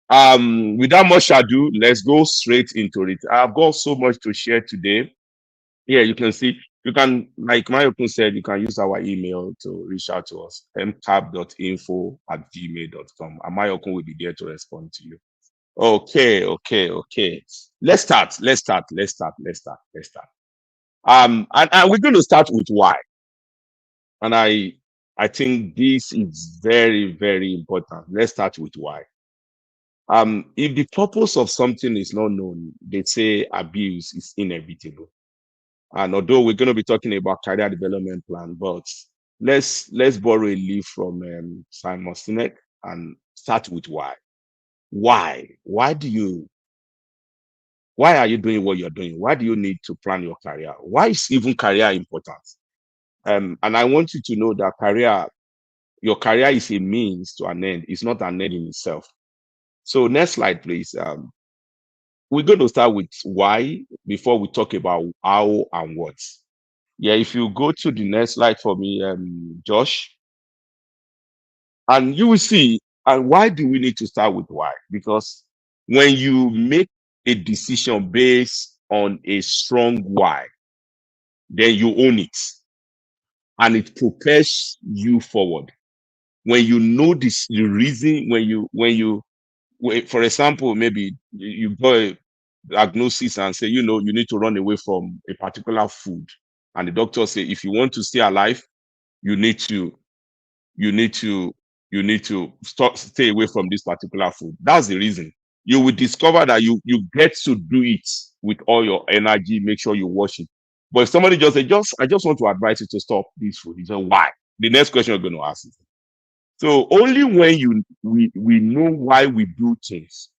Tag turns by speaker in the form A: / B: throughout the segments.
A: Without much ado, let's go straight into it. I've got so much to share today. Yeah, you can see, you can, like Mayokun said, you can use our email to reach out to us, mcap.info@gmail.com. And Mayokun will be there to respond to you. Okay. Let's start. And we're going to start with why. And I think this is very, very important. Let's start with why. If the purpose of something is not known, they say abuse is inevitable. And although we're going to be talking about career development plan, but let's borrow a leaf from Simon Sinek and start with why. Why? Why are you doing what you're doing? Why do you need to plan your career? Why is even career important? And I want you to know that your career is a means to an end. It's not an end in itself. So next slide, please. We're going to start with why before we talk about how and what. Yeah, if you go to the next slide for me, Josh, and you will see, and why do we need to start with why? Because when you make a decision based on a strong why, then you own it and it propels you forward. When you know this, the reason, for example, maybe you got a diagnosis and say, you need to run away from a particular food. And the doctor say, if you want to stay alive, you need to, you need to, you need to stay away from this particular food. That's the reason. You will discover that you get to do it with all your energy, make sure you wash it. But if somebody just say, I just want to advise you to stop this food, you say, why? The next question you're going to ask is, so only when we know why we do things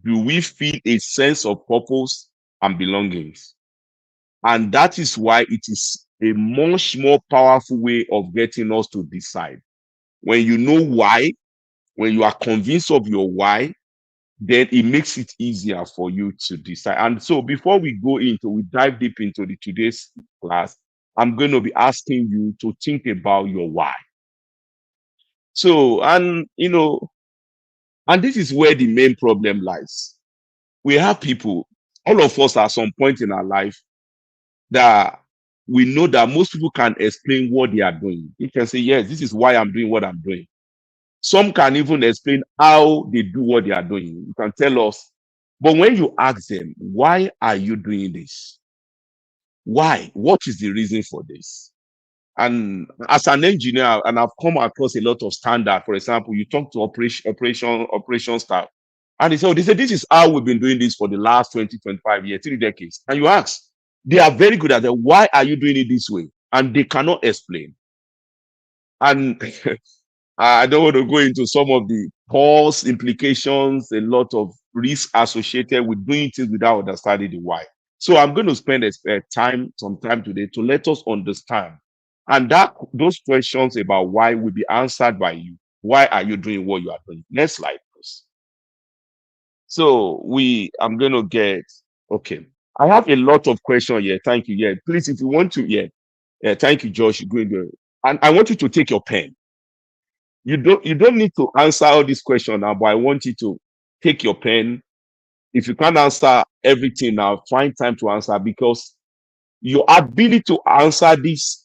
A: do we feel a sense of purpose and belongings. And that is why it is a much more powerful way of getting us to decide. When you know why, when you are convinced of your why, then it makes it easier for you to decide. And so before we dive deep into today's class, I'm going to be asking you to think about your why. So, and this is where the main problem lies. We have people, all of us at some point in our life, that we know that most people can explain what they are doing. You can say, yes, this is why I'm doing what I'm doing. Some can even explain how they do what they are doing. You can tell us. But when you ask them, why are you doing this? Why? What is the reason for this? And as an engineer, and I've come across a lot of standard. For example, you talk to operation staff, and they say, this is how we've been doing this for the last 20, 25 years, 3 decades. And you ask, they are very good at that. Why are you doing it this way? And they cannot explain. And I don't want to go into some of the cost implications, a lot of risk associated with doing things without understanding the why. So I'm going to spend some time today to let us understand. And those questions about why will be answered by you. Why are you doing what you are doing? Next slide, please. So I'm going to okay. I have a lot of questions here. Thank you. Yeah, please, if you want to, thank you, Josh. And I want you to take your pen. You don't need to answer all these questions now, but I want you to take your pen. If you can't answer everything now, find time to answer, because your ability to answer these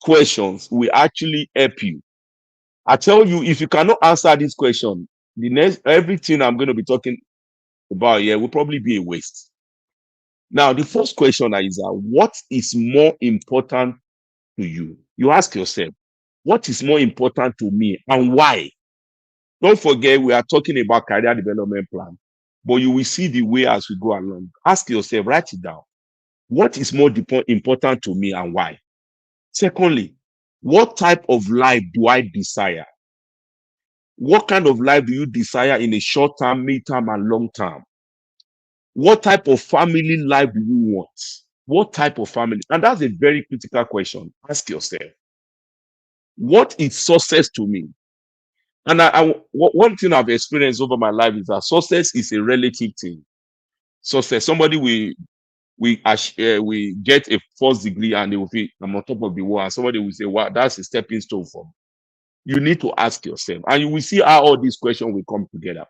A: questions will actually help you. I tell you, if you cannot answer this question, everything I'm going to be talking about here will probably be a waste. Now, the first question is, what is more important to you? You ask yourself, what is more important to me and why? Don't forget, we are talking about career development plan, but you will see the way as we go along. Ask yourself, write it down. What is more important to me and why? Secondly, what type of life do I desire? What kind of life do you desire in a short term, mid term, and long term? What type of family life do you want? What type of family? And that's a very critical question. Ask yourself, what is success to me? And one thing I've experienced over my life is that success is a relative thing. Success, somebody we get a first degree and they will feel I'm on top of the world. And somebody will say, wow, that's a stepping stone for me. You need to ask yourself, and you will see how all these questions will come together.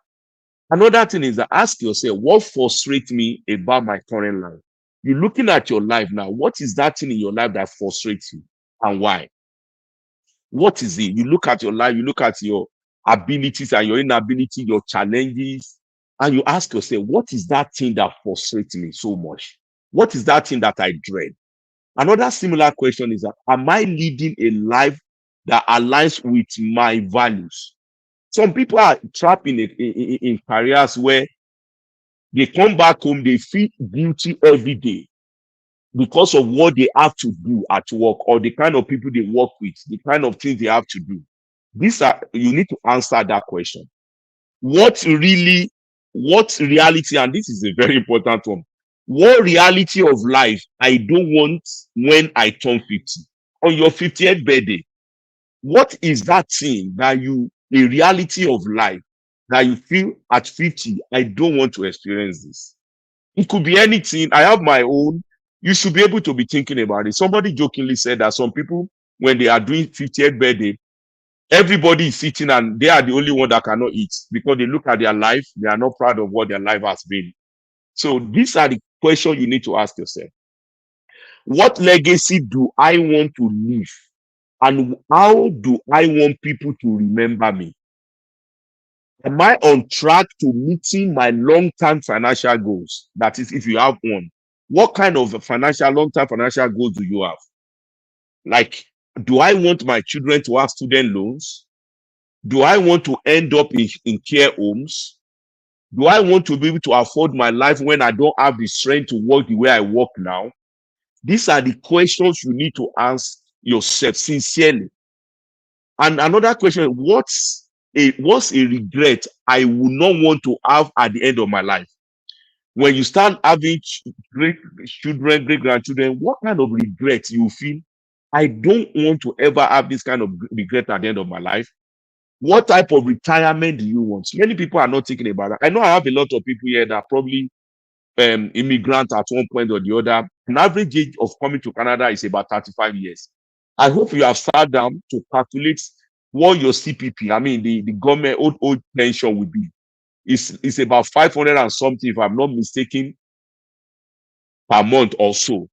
A: Another thing is that ask yourself, what frustrates me about my current life? You're looking at your life now. What is that thing in your life that frustrates you and why? What is it? You look at your life, you look at your abilities and your inability, your challenges, and you ask yourself, what is that thing that frustrates me so much? What is that thing that I dread? Another similar question is that, am I leading a life that aligns with my values? Some people are trapped in careers where they come back home, they feel guilty every day because of what they have to do at work or the kind of people they work with, the kind of things they have to do. These are, you need to answer that question. What really, what reality, and this is a very important one, what reality of life I don't want when I turn 50? On your 50th birthday, what is that thing that you, a reality of life that you feel at 50, I don't want to experience this? It could be anything. I have my own. You should be able to be thinking about it. Somebody jokingly said that some people, when they are doing 50th birthday, everybody is sitting and they are the only one that cannot eat because they look at their life. They are not proud of what their life has been. So these are the questions you need to ask yourself. What legacy do I want to leave? And how do I want people to remember me? Am I on track to meeting my long-term financial goals? That is, if you have one, what kind of financial, long-term financial goals do you have? Like, do I want my children to have student loans? Do I want to end up in care homes? Do I want to be able to afford my life when I don't have the strength to work the way I work now? These are the questions you need to ask yourself sincerely. And another question, what's a regret I would not want to have at the end of my life? When you start having great children, great grandchildren, what kind of regret you feel? I don't want to ever have this kind of regret at the end of my life. What type of retirement do you want? Many people are not thinking about that. I know I have a lot of people here that probably immigrant at one point or the other. An average age of coming to Canada is about 35 years. I hope you have sat down to calculate what your CPP, I mean, the government old pension will be. It's about 500 and something, if I'm not mistaken, per month or so.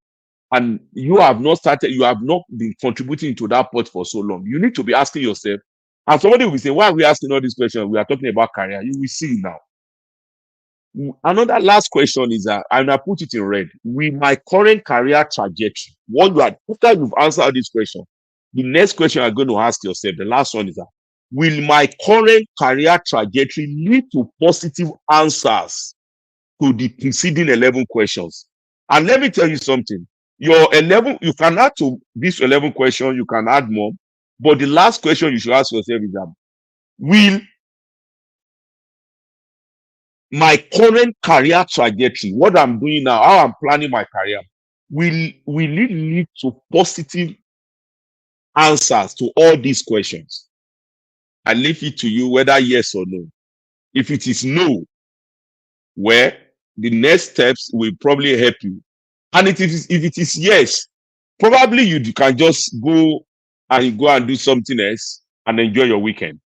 A: And you have not started, you have not been contributing to that pot for so long. You need to be asking yourself, and somebody will say, why are we asking all these questions? We are talking about career. You will see now. Another last question is that, and I put it in red, with my current career trajectory, what you are, after you've answered this question, the next question you're going to ask yourself, the last one is that, will my current career trajectory lead to positive answers to the preceding 11 questions? And let me tell you something, your 11, you can add to this 11 questions, you can add more, but the last question you should ask yourself is that, will my current career trajectory, what I'm doing now, how I'm planning my career, will it lead to positive answers to all these questions? I leave it to you whether yes or no. If it is no, where the next steps will probably help you. And if it is yes, probably you can just go and do something else and enjoy your weekend.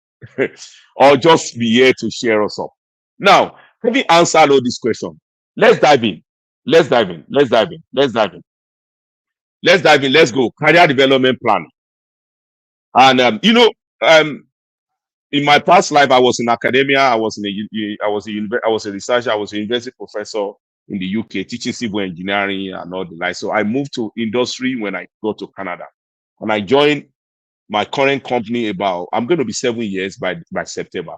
A: Or just be here to share us up. Now, having answered all these questions, let's dive in. Let's dive in. Let's dive in. Let's dive in. Let's dive in. Let's go. Career development plan. And um, in my past life, I was in academia. I was a researcher. I was a university professor in the UK, teaching civil engineering and all the like. So I moved to industry when I got to Canada, and I joined my current company about, I'm going to be 7 years by September.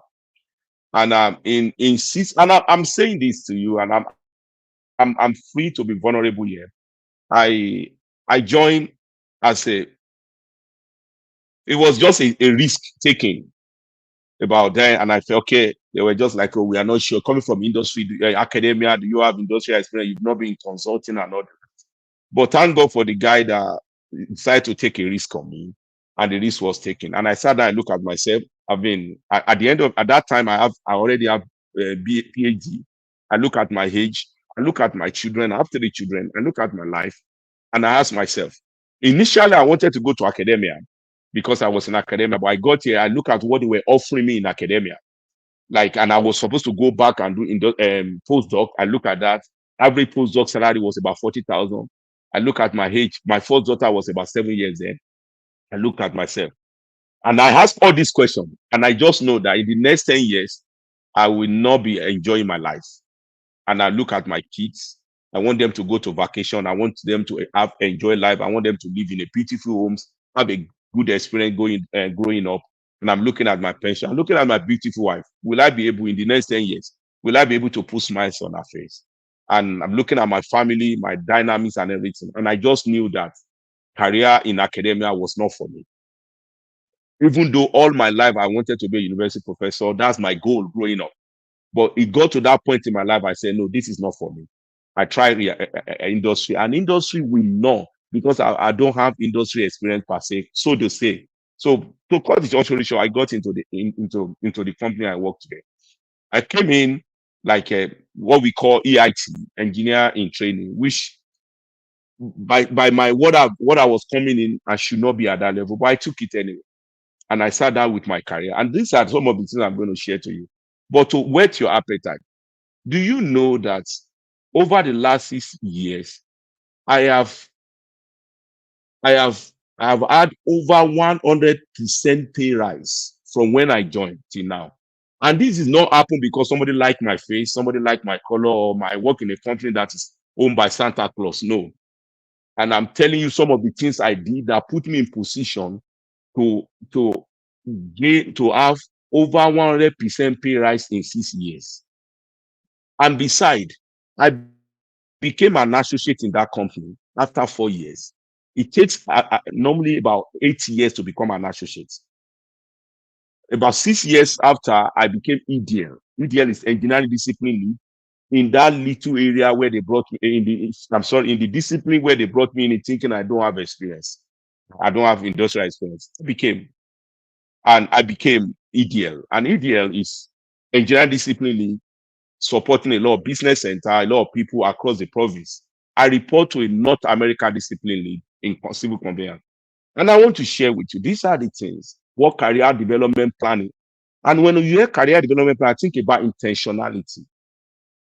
A: And in six, and I'm saying this to you, and I'm free to be vulnerable here. I joined as a, it was just a risk taking about that, and I felt okay. They were just like, oh, we are not sure. Coming from industry, academia, do you have industrial experience? You've not been consulting and all that. But thank God for the guy that decided to take a risk on me, and the risk was taken. And I sat down and looked at myself. I've been at the end of, at that time, I already have a PhD. I look at my age. I look at my children. I have 3 children. I look at my life, and I ask myself. Initially, I wanted to go to academia because I was in academia, but I got here. I look at what they were offering me in academia, Like, and I was supposed to go back and do postdoc. I look at that. Average postdoc salary was about 40,000. I look at my age. My first daughter was about 7 years then. I looked at myself and I asked all these questions. And I just know that in the next 10 years, I will not be enjoying my life. And I look at my kids. I want them to go to vacation. I want them to have enjoy life. I want them to live in a beautiful homes, have a good experience growing up. And I'm looking at my pension. I'm looking at my beautiful wife. Will I be able in the next 10 years? Will I be able to put smiles on her face? And I'm looking at my family, my dynamics, and everything. And I just knew that career in academia was not for me. Even though all my life I wanted to be a university professor, that's my goal growing up. But it got to that point in my life, I said, no, this is not for me. I tried industry, and industry will know because I don't have industry experience per se, so to say. So to cut it also short, I got into the company I work today. I came in like what we call EIT, engineer in training, which by my what I was coming in, I should not be at that level, but I took it anyway. And I sat down with my career. And these are some of the things I'm going to share to you. But to whet your appetite, do you know that over the last 6 years, I have I have I have had over 100% pay rise from when I joined till now. And this is not happen because somebody liked my face, somebody liked my color, or my work in a company that is owned by Santa Claus. No. And I'm telling you some of the things I did that put me in position to to to have over 100% pay rise in 6 years. And beside, I became an associate in that company after 4 years. It takes normally about 8 years to become an associate. About 6 years after, I became EDL. EDL is engineering discipline lead in that little area where they brought me in the discipline where they brought me in thinking I don't have experience. I don't have industrial experience. I became EDL. And EDL is engineering discipline lead, supporting a lot of business center, a lot of people across the province. I report to a North American discipline lead in civil conveyance. And I want to share with you, these are the things, what career development planning. And when you hear career development plan, think about intentionality.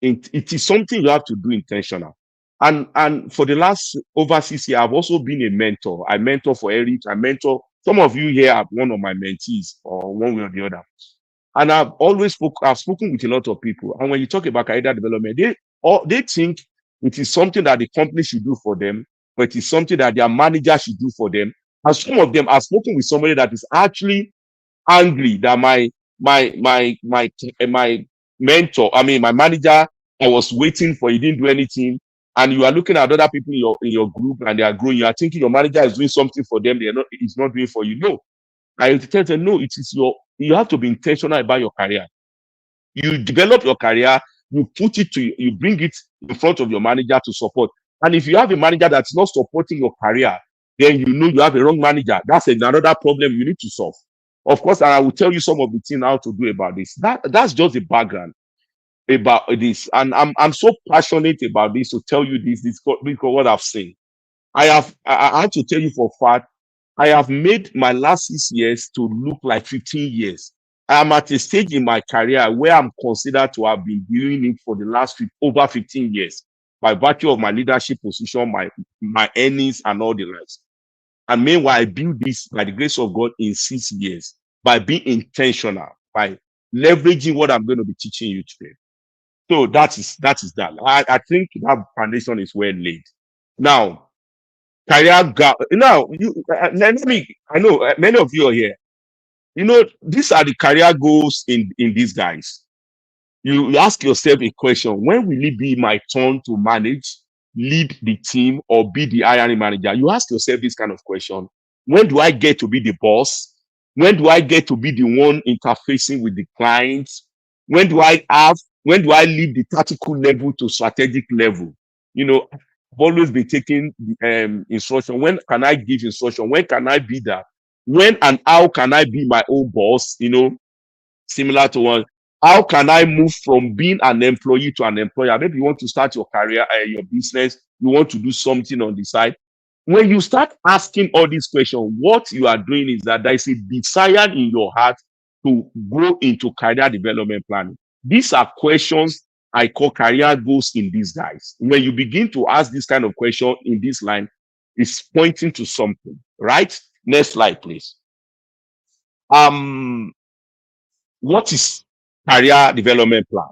A: It is something you have to do intentional. And for the last over 6 years, I've also been a mentor. I mentor for Eric. I mentor some of you here are one of my mentees or one way or the other. And I've spoken with a lot of people. And when you talk about career development, they think it is something that the company should do for them, but it is something that their manager should do for them. And some of them have spoken with somebody that is actually angry that my mentor, I mean my manager, I was waiting for, he didn't do anything. And you are looking at other people in your group and they are growing. You are thinking your manager is doing something for them, he's not doing for you. No, I tell them, no, you have to be intentional about your career. You develop your career, you bring it in front of your manager to support. And if you have a manager that's not supporting your career, then you know you have a wrong manager. That's another problem you need to solve. Of course, and I will tell you some of the things how to do about this. That's just the background about this. And I'm so passionate about this to tell you this because what I've seen. I have to tell you for a fact, I have made my last 6 years to look like 15 years. I'm at a stage in my career where I'm considered to have been doing it for the last over 15 years by virtue of my leadership position, my earnings, and all the rest. And meanwhile, I built this by the grace of God in 6 years by being intentional, by leveraging what I'm going to be teaching you today. So that is that. I think that foundation is well laid. Now, career gap. Now, let me. I know many of you are here. These are the career goals in these guys. You ask yourself a question: when will it be my turn to manage, lead the team, or be the hiring manager? You ask yourself this kind of question: when do I get to be the boss? When do I get to be the one interfacing with the clients? When do I have? When do I leave the tactical level to strategic level? I've always been taking instruction. When can I give instruction? When can I be that? When and how can I be my own boss? Similar to one. How can I move from being an employee to an employer? Maybe you want to start your career, your business, you want to do something on the side. When you start asking all these questions, what you are doing is that there is a desire in your heart to go into career development planning? These are questions I call career goals in disguise. When you begin to ask this kind of question in this line, it's pointing to something, right? Next slide, please. Um, what is career development plan?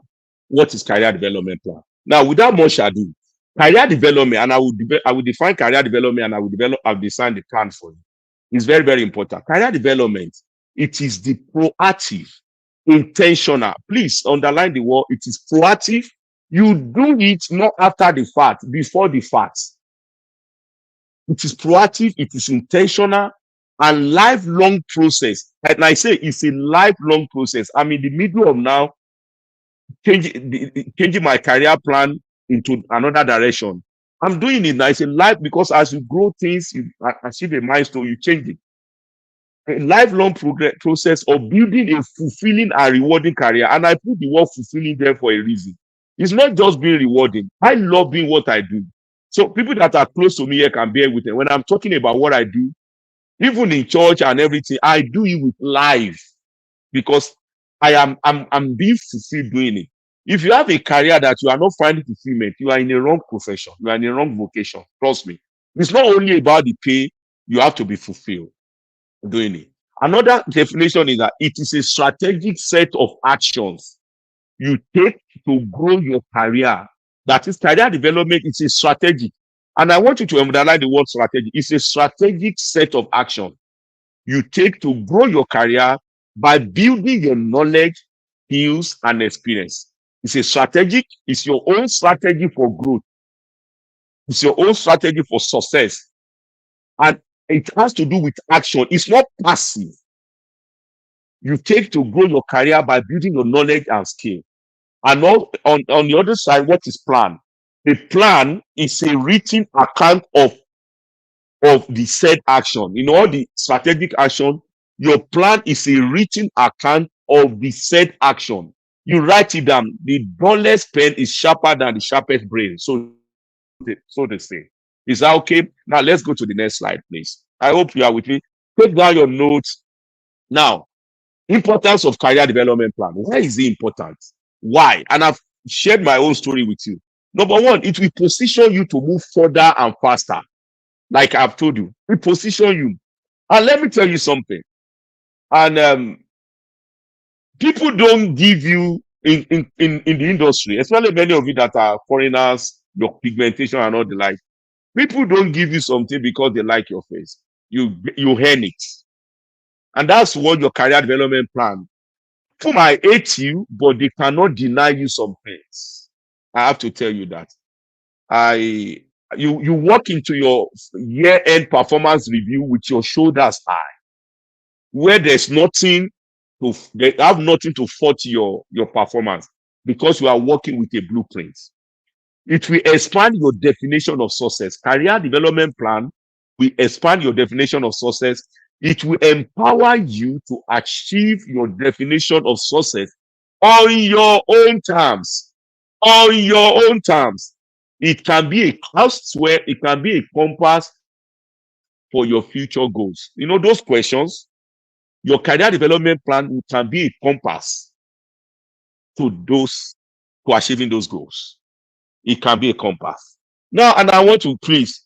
A: What is career development plan? Now, without much ado, career development, and I will define career development, and I'll design the plan for you. It's very, very important. Career development, it is the proactive, intentional. Please underline the word. It is proactive. You do it not after the fact, before the fact. It is proactive, it is intentional, and lifelong process. And I say it's a lifelong process. I'm in the middle of now changing my career plan into another direction. I'm doing it now. It's a life, because as you grow things, you achieve a milestone, you change it. A lifelong process of building a fulfilling and rewarding career. And I put the word fulfilling there for a reason. It's not just being rewarding. I love doing what I do. So people that are close to me here can bear with it. When I'm talking about what I do, even in church and everything, I do it with life, because I'm being fulfilled doing it. If you have a career that you are not finding fulfillment, you are in a wrong profession, you are in a wrong vocation. Trust me. It's not only about the pay, you have to be fulfilled doing it. Another definition is that it is a strategic set of actions you take to grow your career. That is, career development is a strategic. And I want you to underline the word strategic. It's a strategic set of actions you take to grow your career by building your knowledge, skills, and experience. It's a strategic, it's your own strategy for growth. It's your own strategy for success. And it has to do with action. It's not passive. You take to grow your career by building your knowledge and skill. And on the other side, what is plan? The plan is a written account of the said action. In all the strategic action, your plan is a written account of the said action. You write it down. The dullest pen is sharper than the sharpest brain. So they say. Is that okay? Now let's go to the next slide, please. I hope you are with me. Take down your notes. Now, importance of career development plan. Why is it important? Why? And I've shared my own story with you. Number one, it will position you to move further and faster. Like I've told you, it position you. And let me tell you something. And people don't give you in the industry, especially many of you that are foreigners, your pigmentation and all the like. People don't give you something because they like your face. You earn it. And that's what your career development plan. People might hate you, but they cannot deny you some things. I have to tell you that. You walk into your year-end performance review with your shoulders high, where they have nothing to fault your performance, because you are working with a blueprint. It will expand your definition of success. Career development plan will expand your definition of success. It will empower you to achieve your definition of success on your own terms. On your own terms. It can be a elsewhere, it can be a compass for your future goals. You know, those questions, your career development plan can be a compass to achieving those goals. It can be a compass. Now, and I want to please,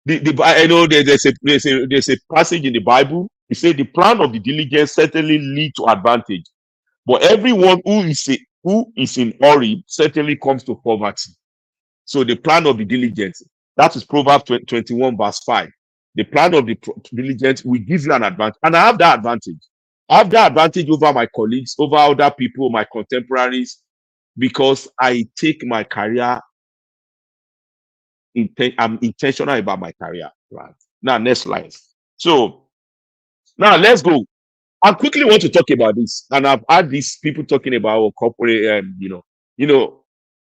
A: I know there's a passage in the Bible. It says the plan of the diligent certainly lead to advantage, but everyone who is in hurry certainly comes to poverty. So the plan of the diligent, that is Proverbs 21 verse 5. The plan of the diligent will give you an advantage. And I have that advantage. I have that advantage over my colleagues, over other people, my contemporaries, because I take my career, I'm intentional about my career plan. Now, next slide. So now let's go. I quickly want to talk about this. And I've had these people talking about corporate,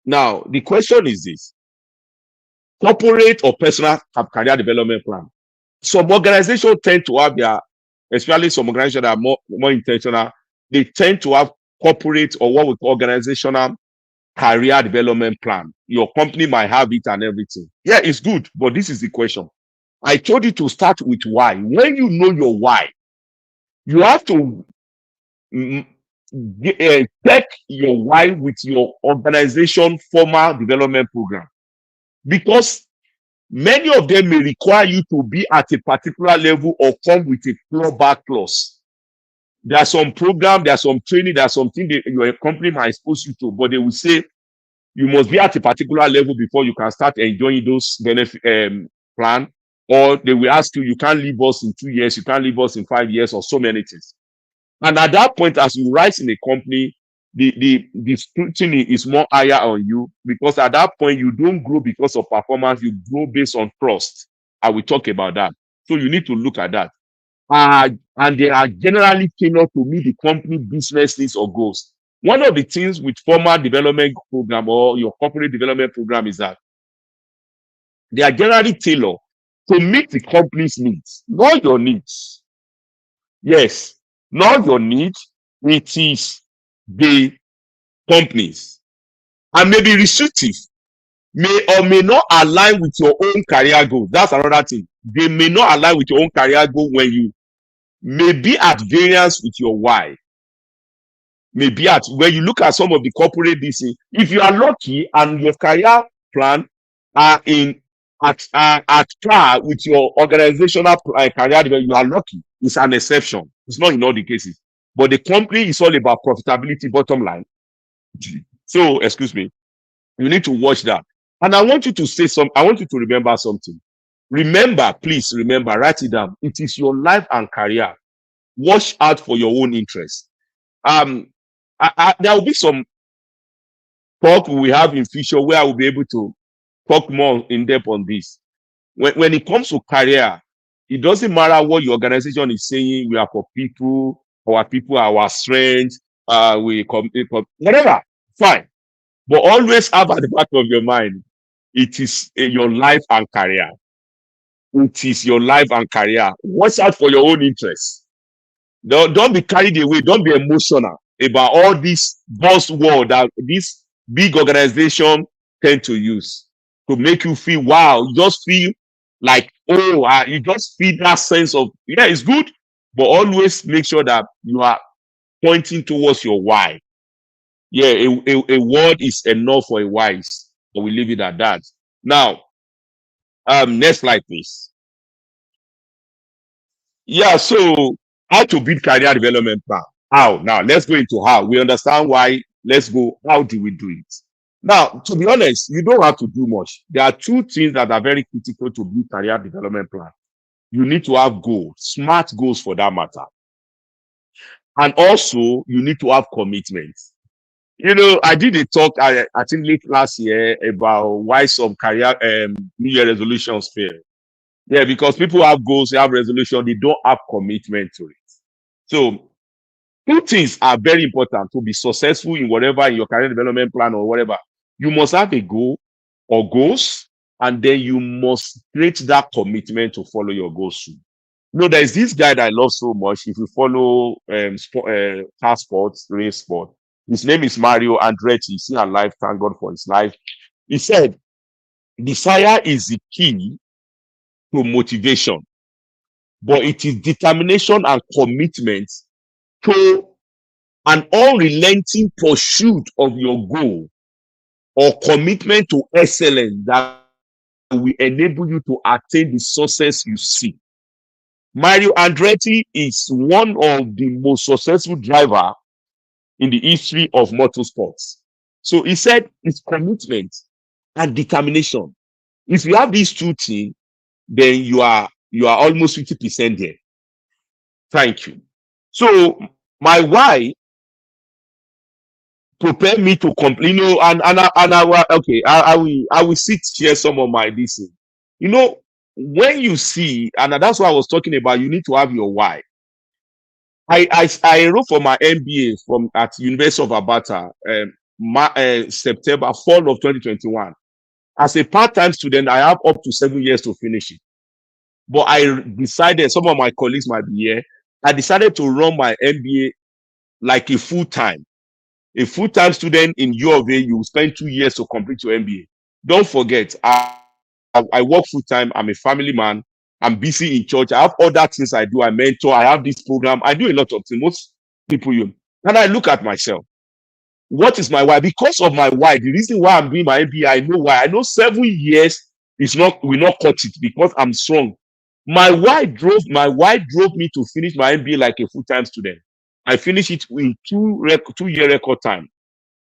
A: now the question is this: corporate or personal career development plan. Some organizations tend to have especially some organizations that are more intentional, they tend to have corporate or what we call organizational career development plan. Your company might have it and everything. Yeah, it's good, but this is the question. I told you to start with why. When you know your why, you have to mm, check your why with your organization formal development program, because many of them may require you to be at a particular level or come with a clawback clause. There are some program, there are some training, there are something that your company might expose you to, but they will say you must be at a particular level before you can start enjoying those benefit plan. Or they will ask you, you can't leave us in 2 years, you can't leave us in 5 years, or so many things. And at that point, as you rise in a company, the scrutiny is more higher on you, because at that point you don't grow because of performance, you grow based on trust. I will talk about that. So you need to look at that. And they are generally tailored to meet the company business needs or goals. One of the things with formal development program or your corporate development program is that they are generally tailored to meet the company's needs, not your needs. Yes, not your needs. It is the companies, and may be restrictive, may or may not align with your own career goals. That's another thing. They may not align with your own career goal when you may be at variance with your why. Maybe at when you look at some of the corporate DC, if you are lucky and your career plan are in at par with your organizational career development, you are lucky. It's an exception. It's not in all the cases. But the company is all about profitability, bottom line. So, excuse me, you need to watch that. And I want you to say some. I want you to remember something. Remember, please remember, write it down. It is your life and career. Watch out for your own interests. Um, there will be some talk we have in future where I will be able to talk more in depth on this. When it comes to career, it doesn't matter what your organization is saying. We are for people, our people are our strength. Whatever, fine. But always have at the back of your mind, it is your life and career. It is your life and career. Watch out for your own interests. Don't be carried away. Don't be emotional about all this buzzword that this big organization tend to use to make you feel wow. You just feel like you just feel that sense of yeah, it's good, but always make sure that you are pointing towards your why. Yeah, a word is enough for a wise, but we leave it at that. Now, next slide, please. Yeah, so how to build career development plan. How? Now, let's go into how. We understand why. Let's go. How do we do it? Now, to be honest, you don't have to do much. There are two things that are very critical to build career development plan. You need to have goals, smart goals for that matter. And also, you need to have commitments. You know, I did a talk, I think late last year about why some career New Year resolutions fail. Yeah, because people have goals, they have resolution, they don't have commitment to it. So two things are very important to be successful in whatever in your career development plan or whatever. You must have a goal or goals, and then you must create that commitment to follow your goals through. You know, there's this guy that I love so much. If you follow car sports, race sport, his name is Mario Andretti. He's still alive, thank God for his life. He said, desire is the key to motivation, but it is determination and commitment to an unrelenting pursuit of your goal or commitment to excellence that will enable you to attain the success you seek. Mario Andretti is one of the most successful driver in the history of motorsports. So he said it's commitment and determination. If you have these two things, then you are almost 50% there. Thank you. So my why prepare me to complete, you know, I will sit here some of my this thing. You know, when you see, and that's what I was talking about, you need to have your why. I enrolled for my MBA from at University of Alberta, September, fall of 2021. As a part-time student, I have up to 7 years to finish it. But I decided, some of my colleagues might be here, I decided to run my MBA like a full-time. A full-time student in U of A, you will spend 2 years to complete your MBA. Don't forget, I work full-time. I'm a family man. I'm busy in church. I have other things I do. I mentor. I have this program. I do a lot of things. Most people, And I look at myself. What is my why? Because of my why. The reason why I'm doing my MBA, I know why. I know 7 years is not will not cut it because I'm strong. My why drove me to finish my MBA like a full-time student. I finished it in 2 year record time.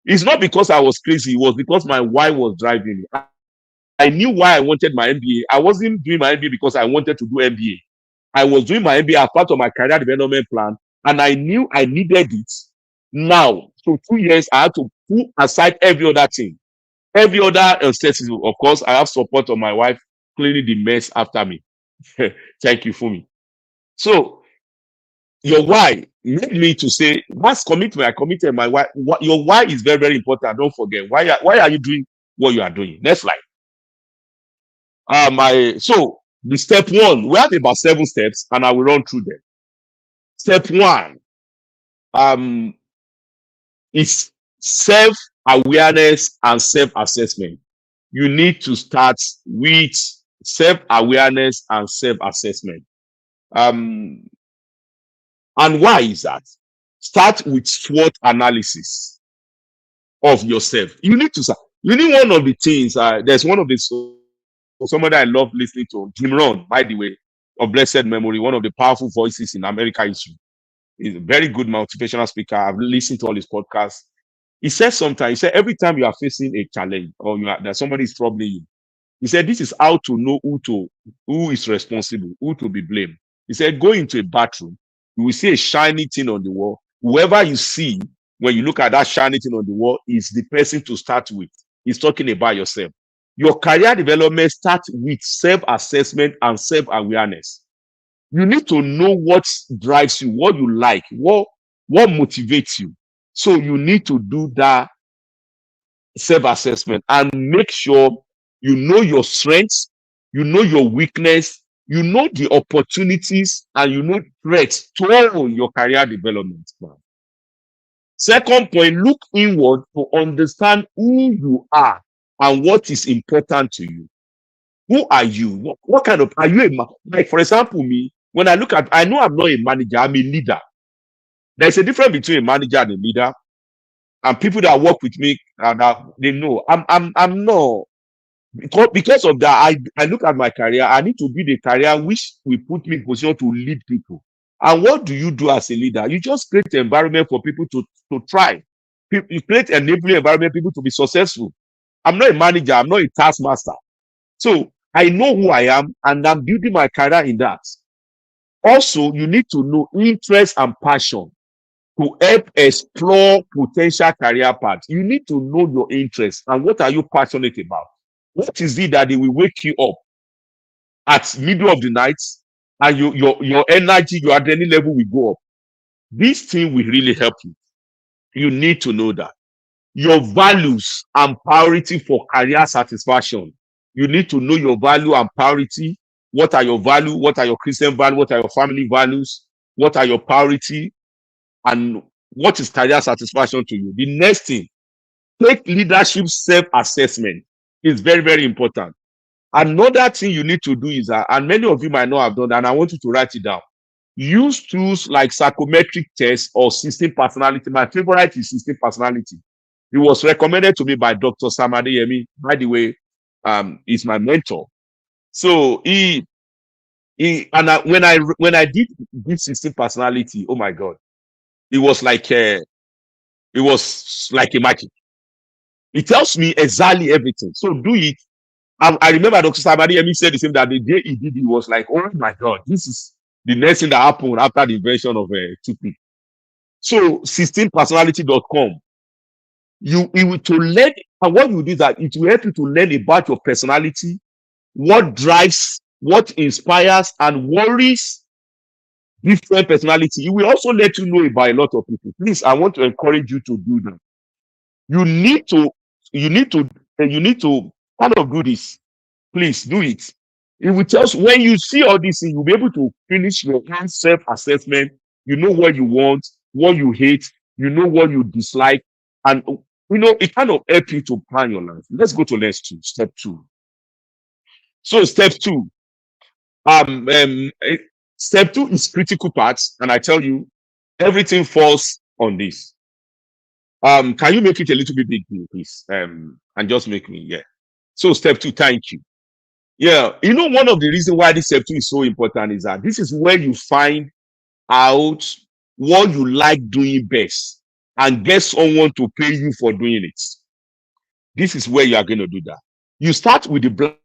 A: It's not because I was crazy, it was because my why was driving me. I knew why I wanted my MBA. I wasn't doing my MBA because I wanted to do MBA. I was doing my MBA as part of my career development plan, and I knew I needed it now. So 2 years, I had to put aside every other thing, every other necessity. Of course, I have support of my wife cleaning the mess after me. Thank you for me. So your why made me to say, what's commitment? I committed my why. Your why is very, very important. Don't forget. Why are you doing what you are doing? Next slide. So the step one, we have about 7 steps, and I will run through them. Step one, um, is self-awareness and self-assessment. You need to start with self-awareness and self-assessment. And why is that? Start with SWOT analysis of yourself. You need to start. You need one of the things. There's one of the somebody I love listening to, Jim Rohn, by the way, of blessed memory, one of the powerful voices in America history. He's a very good motivational speaker. I've listened to all his podcasts. He said sometimes, he said, every time you are facing a challenge or that somebody is troubling you, he said, this is how to know who is responsible, who to be blamed. He said, go into a bathroom, you will see a shiny thing on the wall. Whoever you see, when you look at that shiny thing on the wall, is the person to start with. He's talking about yourself. Your career development starts with self-assessment and self-awareness. You need to know what drives you, what you like, what motivates you. So you need to do that self-assessment and make sure you know your strengths, you know your weakness, you know the opportunities, and you know threats to all your career development plan. Second point, look inward to understand who you are and what is important to you. Who are you? What kind of are you like? For example, me, when I look at, I know I'm not a manager, I'm a leader. There's a difference between a manager and a leader, and people that work with me they know I'm not. Because of that, I look at my career. I need to build a career which will put me in position to lead people. And what do you do as a leader? You just create an environment for people to try. You create an enabling environment for people to be successful. I'm not a manager. I'm not a taskmaster. So I know who I am, and I'm building my career in that. Also, you need to know interest and passion to help explore potential career paths. You need to know your interests and what are you passionate about. What is it that they will wake you up at middle of the night, and your energy, your adrenaline level will go up. This thing will really help you. You need to know that. Your values and priority for career satisfaction. You need to know your value and priority. What are your value? What are your Christian values? What are your family values? What are your priority? And what is career satisfaction to you? The next thing, take leadership self-assessment. Is very, very important. Another thing you need to do is that, and many of you might not have done that, and I want you to write it down. Use tools like psychometric tests or system personality. My favorite is system personality. It was recommended to me by Dr. Samadeyemi. By the way, he's my mentor. So when I did this system personality, oh my God, it was like a magic. It tells me exactly everything. So do it. I remember Dr. Samadeyemi said the same, that the day he did it was like, oh my God, this is the next thing that happened after the invention of TP. So 16personality.com. It will to learn, and what you do is that it will help you to learn about your personality, what drives, what inspires, and worries different personality. It will also let you know about a lot of people. Please, I want to encourage you to do that. You need to kind of do this. Please do it. It will tell you, when you see all these things, you'll be able to finish your own self-assessment. You know what you want, what you hate, you know what you dislike, and it kind of help you to plan your life. Let's go to step two. So step two, step two is critical parts, and I tell you, everything falls on this. Can you make it a little bit big, please? And just make me, yeah. So step 2, thank you. Yeah, one of the reasons why this step 2 is so important is that this is where you find out what you like doing best and get someone to pay you for doing it. This is where you are going to do that. You start with the black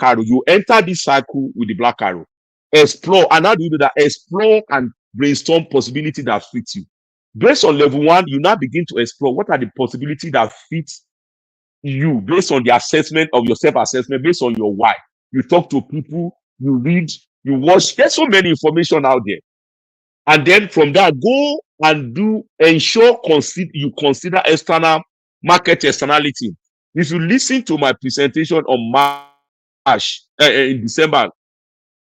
A: arrow. You enter this cycle with the black arrow. Explore. And how do you do that? Explore and brainstorm possibility that fits you. Based on level 1, you now begin to explore what are the possibilities that fit you based on the assessment of your self-assessment, based on your why. You talk to people, you read, you watch. There's so many information out there. And then from that, go and you consider external market externality. If you listen to my presentation on March in December,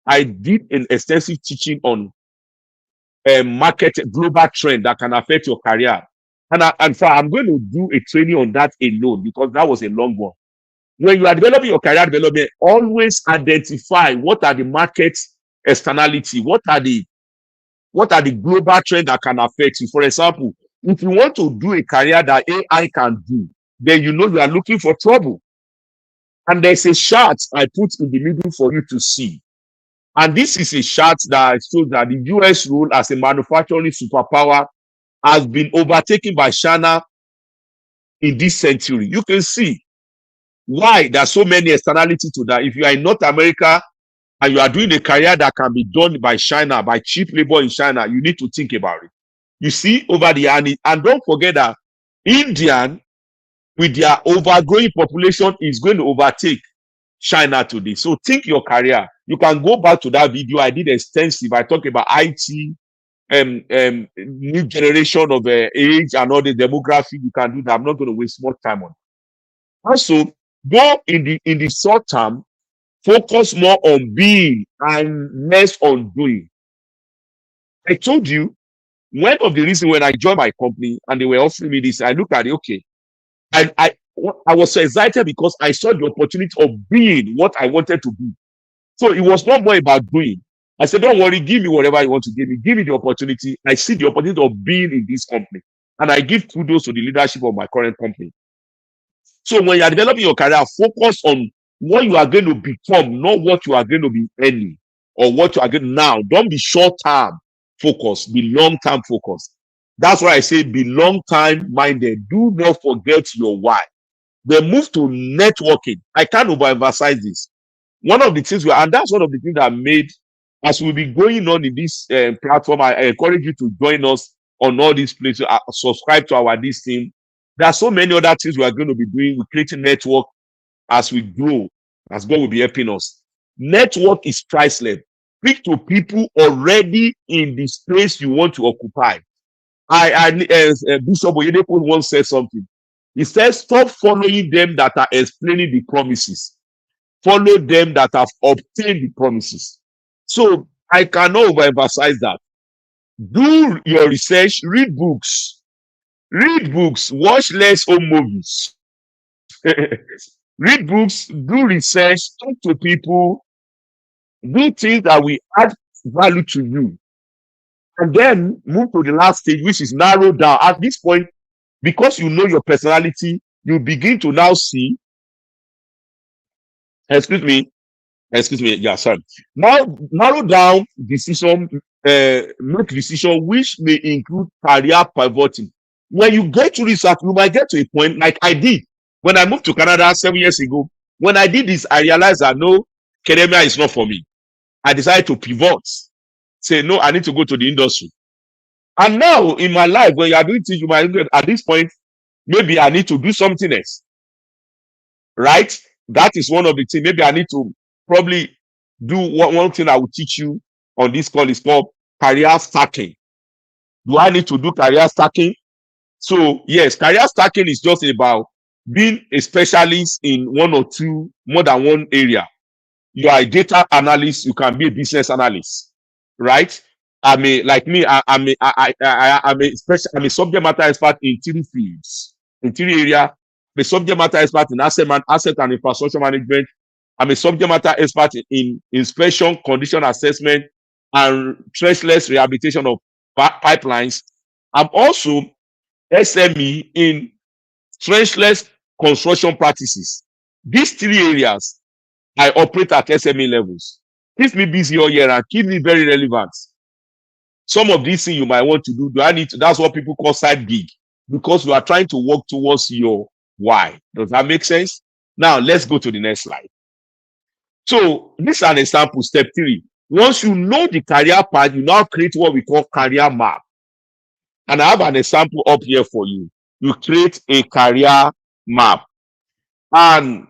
A: I did an extensive teaching on market global trend that can affect your career. And I'm going to do a training on that alone because that was a long one. When you are developing your career development, always identify what are the market externality, what are the global trends that can affect you. For example, if you want to do a career that AI can do, then you are looking for trouble. And there's a chart I put in the middle for you to see. And this is a chart that shows that the US role as a manufacturing superpower has been overtaken by China in this century. You can see why there's so many externalities to that. If you are in North America and you are doing a career that can be done by China, by cheap labor in China, you need to think about it. You see over the and don't forget that Indian, with their overgrowing population, is going to overtake China today. So think your career. You can go back to that video I did extensive. I talk about IT, new generation of age and all the demography. You can do that. I'm not going to waste more time on it. Also, go in the short term, focus more on being and less on doing. I told you, one of the reasons when I joined my company and they were offering me this, I looked at it, okay. And I was so excited because I saw the opportunity of being what I wanted to be. So it was not more about doing. I said, don't worry, give me whatever you want to give me. Give me the opportunity. I see the opportunity of being in this company. And I give kudos to the leadership of my current company. So when you are developing your career, focus on what you are going to become, not what you are going to be earning or what you are getting now. Don't be short-term focused, be long-term focused. That's why I say be long-term minded. Do not forget your why. Then move to networking. I can't overemphasize this. One of the things, and that's one of the things that made, as we'll be going on in this platform, I encourage you to join us on all these places, subscribe to our this team. There are so many other things we are going to be doing. We're creating network as we grow, as God will be helping us. Network is priceless. Speak to people already in the space you want to occupy. Bishop Oyedepo once said something. He says, stop following them that are explaining the promises. Follow them that have obtained the promises. So I cannot overemphasize that. Do your research, read books, watch less home movies. Read books, do research, talk to people, do things that will add value to you. And then move to the last stage, which is narrow down. At this point, because you know your personality, you begin to now see, excuse me, yeah, sorry. Now, narrow down decision, make decision, which may include career pivoting. When you get to research, you might get to a point like I did when I moved to Canada 7 years ago. When I did this, I realized that no, academia is not for me. I decided to pivot. Say, no, I need to go to the industry. And now in my life, when you are doing things, you might at this point, maybe I need to do something else. Right? That is one of the things. Maybe I need to probably do one thing I will teach you on this call is called career stacking. Do I need to do career stacking? So yes, career stacking is just about being a specialist in one or two, more than one area. You are a data analyst, you can be a business analyst, right? I'm a subject matter expert in 3 fields, in 3 areas. I'm a subject matter expert in asset and infrastructure management. I'm a subject matter expert in inspection, condition assessment, and trenchless rehabilitation of pipelines. I'm also SME in trenchless construction practices. These three areas I operate at SME levels. Keep me busy all year and keep me very relevant. Some of these things you might want to do. Do I need to? That's what people call side gig, because you are trying to work towards your why. Does that make sense? Now let's go to the next slide. So this is an example, step 3. Once you know the career path, you now create what we call career map. And I have an example up here for you. You create a career map. And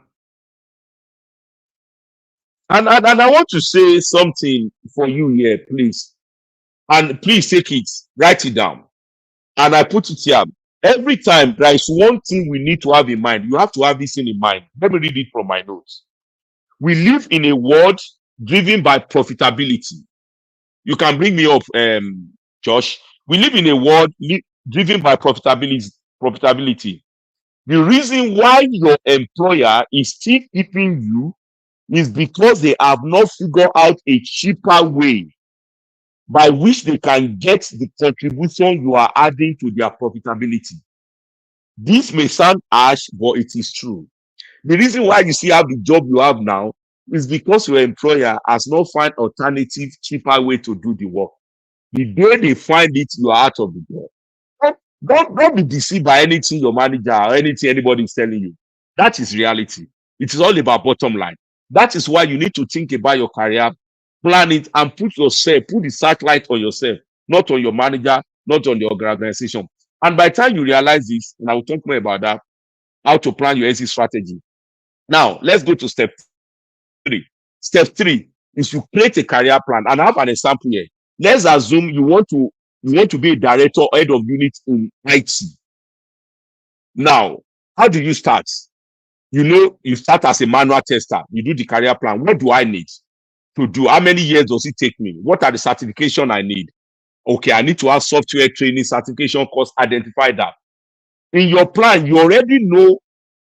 A: I want to say something for you here, please. And please take it, write it down. And I put it here. Every time there is one thing we need to have in mind, you have to have this thing in mind. Let me read it from my notes. We live in a world driven by profitability. You can bring me up, Josh. We live in a world driven by profitability. The reason why your employer is still keeping you is because they have not figured out a cheaper way by which they can get the contribution you are adding to their profitability. This may sound harsh, but it is true. The reason why you still have the job you have now is because your employer has not found alternative, cheaper way to do the work. The day they find it, you are out of the door. Don't be deceived by anything your manager or anything anybody is telling you. That is reality. It is all about bottom line. That is why you need to think about your career, plan it, and put the satellite on yourself, not on your manager, not on the organization. And by the time you realize this, and I will talk more about that, how to plan your exit strategy. Now, let's go to step 3. Step 3 is you create a career plan. And I have an example here. Let's assume you want to be a director or head of unit in IT. Now, how do you start? You start as a manual tester. You do the career plan. What do I need to do? How many years does it take me? What are the certification I need? Okay, I need to have software training, certification course, identify that. In your plan, you already know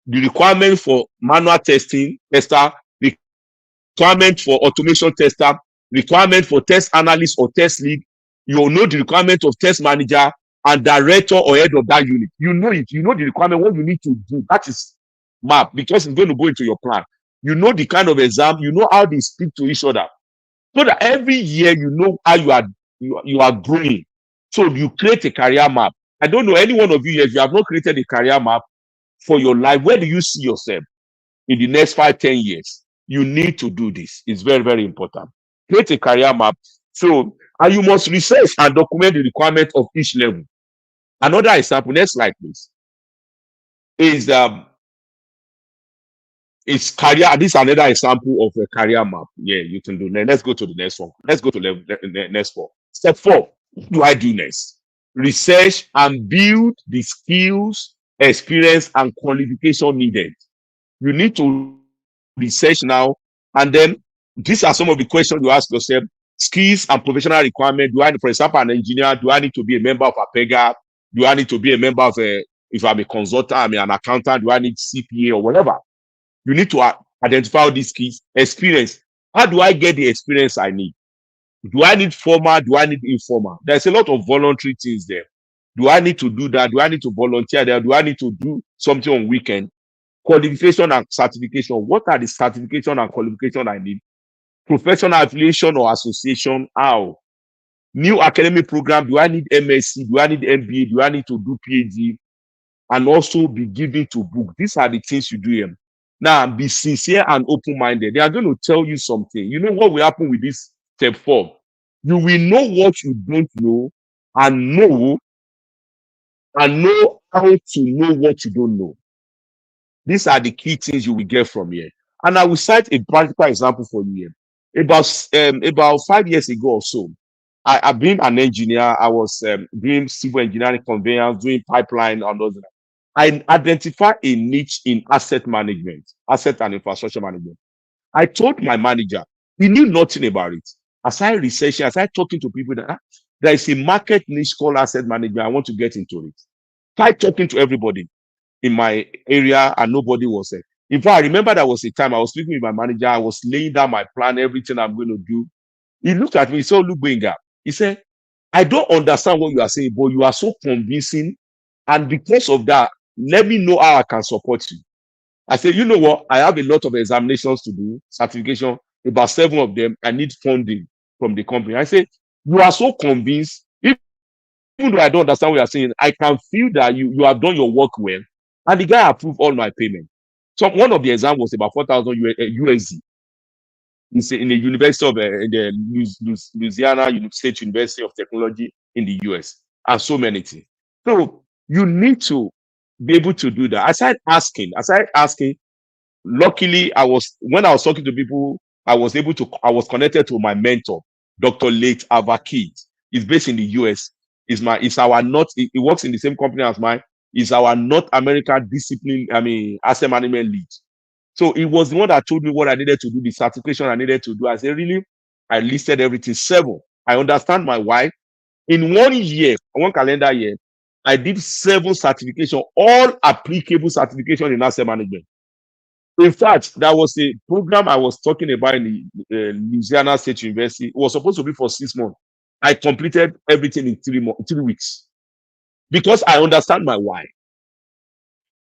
A: the requirement for manual tester, requirement for automation tester, requirement for test analyst or test lead. You know the requirement of test manager and director or head of that unit. You know it. You know the requirement, what you need to do. That is map, because it's going to go into your plan. You know the kind of exam, you know how they speak to each other. So that every year you know how you are growing. So you create a career map. I don't know any one of you, if you have not created a career map for your life, where do you see yourself in the next 5-10 years? You need to do this. It's very, very important. Create a career map. So, and you must research and document the requirement of each level. Another example, next slide, please, is it's career. This is another example of a career map. Yeah, you can do. Let's go to the next one. Let's go to the next one. Step 4. What do I do next? Research and build the skills, experience, and qualification needed. You need to research now, and then these are some of the questions you ask yourself. Skills and professional requirement. Do I, for example, an engineer, do I need to be a member of APEGA? Do I need to be a member of if I'm a consultant, I'm an accountant, do I need CPA or whatever? You need to identify all these skills. Experience. How do I get the experience I need? Do I need formal? Do I need informal? There's a lot of voluntary things there. Do I need to do that? Do I need to volunteer there? Do I need to do something on weekend? Qualification and certification. What are the certification and qualification I need? Professional affiliation or association. How? New academic program. Do I need MSc? Do I need MBA? Do I need to do PhD? And also be given to book. These are the things you do here. Now, be sincere and open-minded. They are going to tell you something. You know what will happen with this step 4? You will know what you don't know and know how to know what you don't know. These are the key things you will get from here. And I will cite a practical example for you here. About 5 years ago or so, I've been an engineer. I was doing civil engineering, conveyance, doing pipeline and those. I identified a niche in asset management, asset and infrastructure management. I told my manager, he knew nothing about it. As I researching, as I talking to people, that there is a market niche called asset management. I want to get into it. Tried talking to everybody in my area, and nobody was there. In fact, I remember there was a time I was speaking with my manager. I was laying down my plan, everything I'm going to do. He looked at me. He said, "Look, Gbenga." He said, I don't understand what you are saying, but you are so convincing. And because of that, let me know how I can support you. I say, you know what? I have a lot of examinations to do, certification, about 7 of them. I need funding from the company. I say, you are so convinced. Even though I don't understand what you're saying, I can feel that you have done your work well. And the guy approved all my payment. So one of the exams was about 4,000 USD. It's in the University of in the Louisiana State University of Technology in the US, and so many things. So you need to be able to do that. I started asking. Luckily, when I was talking to people, I was connected to my mentor, Dr. Late Avakid. He's based in the US. Is our North, he works in the same company as mine. Is our North America discipline, asset management lead. So it was the one that told me what I needed to do, the certification I needed to do. I said, really? I listed everything. 7. I understand my why. In 1 year, 1 calendar year, I did 7 certification, all applicable certification in asset management. In fact, there was a program I was talking about in the Louisiana State University. It was supposed to be for 6 months. I completed everything in 3 weeks because I understand my why.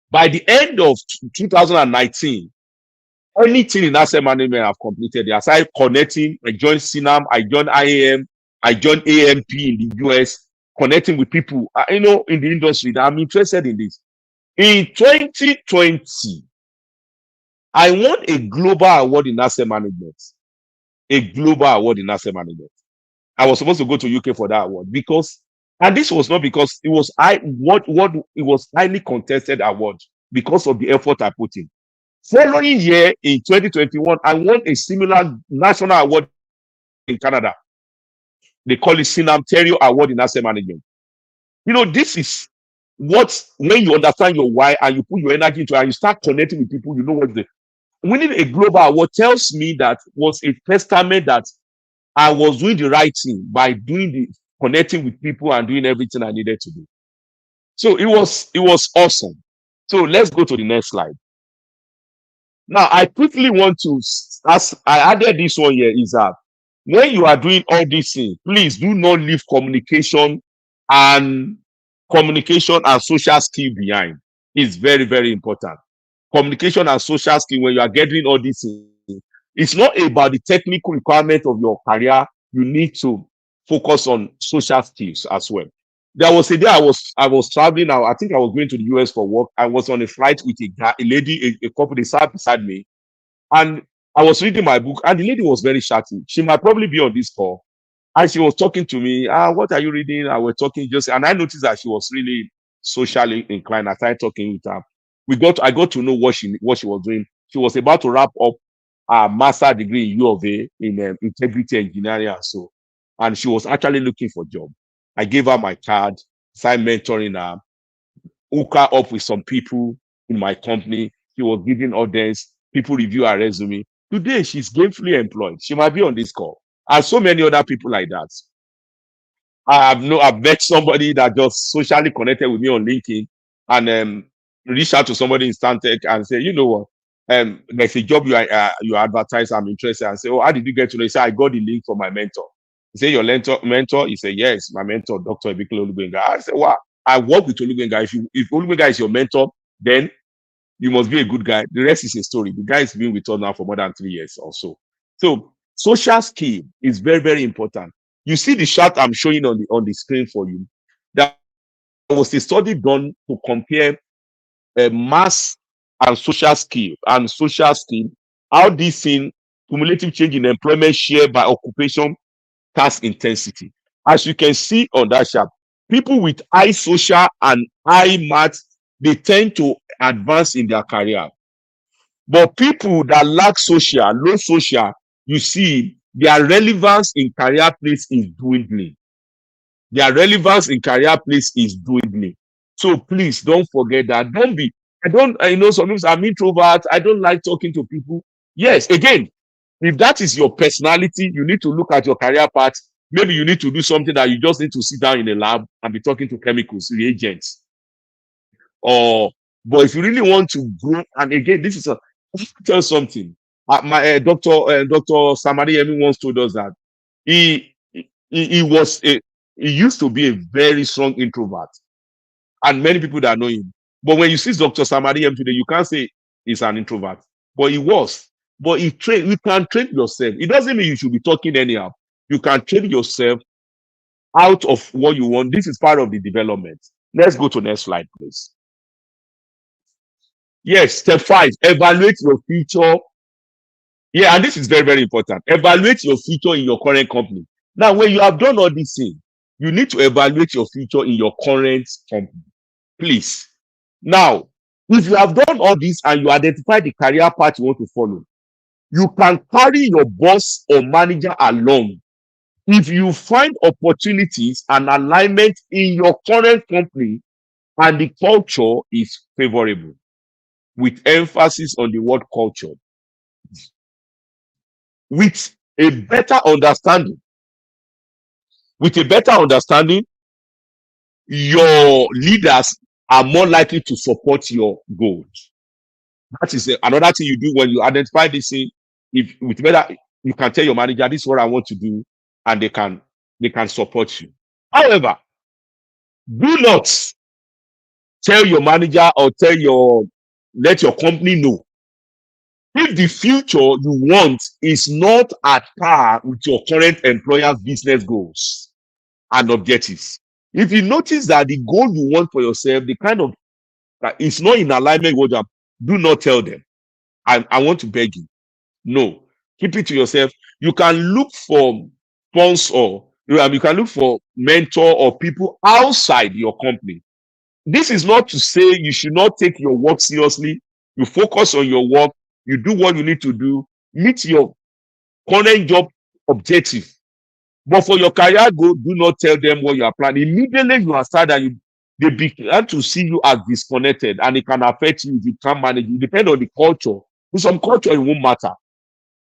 A: By the end of 2019, anything in asset management I've completed. I started connecting. I joined CINAM. I joined IAM. I joined AMP in the US, connecting with people, in the industry that I'm interested in this. In 2020, I won a global award in asset management. A global award in asset management. I was supposed to go to UK for that award and this was not because it was it was highly contested award because of the effort I put in. Following year in 2021, I won a similar national award in Canada. They call it CINAM Award in asset management. This is when you understand your why and you put your energy into it and you start connecting with people, winning a global award tells me that was a testament that I was doing the right thing by connecting with people and doing everything I needed to do. So it was awesome. So let's go to the next slide. Now, I quickly want to ask, I added this one here is that when you are doing all these things, please do not leave and social skill behind. It's very, very important. Communication and social skill, when you are gathering all these things, it's not about the technical requirement of your career. You need to focus on social skills as well. There was a day I was traveling now. I think I was going to the US for work. I was on a flight with a lady, a couple. They sat beside me, and I was reading my book, and the lady was very chatty. She might probably be on this call, and she was talking to me. What are you reading? I was talking and I noticed that she was really socially inclined. I started talking with her. I got to know what she was doing. She was about to wrap up a master degree in U of A in integrity engineering, and she was actually looking for a job. I gave her my card, started mentoring her, hook her up with some people in my company. She was giving orders. People review her resume. Today, she's gainfully employed. She might be on this call. And so many other people like that. I've met somebody that just socially connected with me on LinkedIn and reached out to somebody in Stantec and say, you know what, there's a job you advertise. I'm interested. And say, oh, how did you get to know? He said, I got the link from my mentor. He said, your mentor? He said, yes, my mentor, Dr. Ibikunle Gbenga. I said, wow, I work with Gbenga. If Gbenga is your mentor, then you must be a good guy. The rest is a story. The guy has been with us now for more than 3 years or so. So social skill is very, very important. You see the chart I'm showing on the screen for you. That was a study done to compare mass and social skill, how this thing, cumulative change in employment share by occupation, task intensity. As you can see on that chart, people with high social and high math, they tend to advance in their career. But people that lack social, low social, you see, their relevance in career place is dwindling. Their relevance in career place is dwindling. So please don't forget that. Sometimes I'm introvert. I don't like talking to people. Yes, again, if that is your personality, you need to look at your career path. Maybe you need to do something that you just need to sit down in a lab and be talking to chemicals, reagents. But if you really want to grow, and again, tell something. My Dr. Samari Emi once told us that he was He used to be a very strong introvert, and many people that know him. But when you see Dr. Samadiyem today, you can't say he's an introvert, but he was. But he train. You can train yourself. It doesn't mean you should be talking anyhow. You can train yourself out of what you want. This is part of the development. Let's go to the next slide, please. Yes, step 5, evaluate your future. Yeah, and this is very, very important. Evaluate your future in your current company. Now, when you have done all these things, you need to evaluate your future in your current company. Please. Now, if you have done all this and you identify the career path you want to follow, you can carry your boss or manager along. If you find opportunities and alignment in your current company and the culture is favorable, with emphasis on the word culture, with a better understanding, your leaders are more likely to support your goals. That is another thing you do when you identify this thing. If with better, you can tell your manager, this is what I want to do, and they can support you. However, do not tell your manager or let your company know if the future you want is not at par with your current employer's business goals and objectives. If you notice that the goal you want for yourself, the kind of it's not in alignment with them, do not tell them. I want to beg you. No, keep it to yourself. You can look for sponsor, you can look for mentor or people outside your company. This is not to say you should not take your work seriously. You focus on your work, you do what you need to do, meet your current job objective. But for your career goal, do not tell them what you are planning. Immediately you are started, they begin to see you as disconnected, and it can affect you if you can't manage. It depends on the culture. In some culture, it won't matter.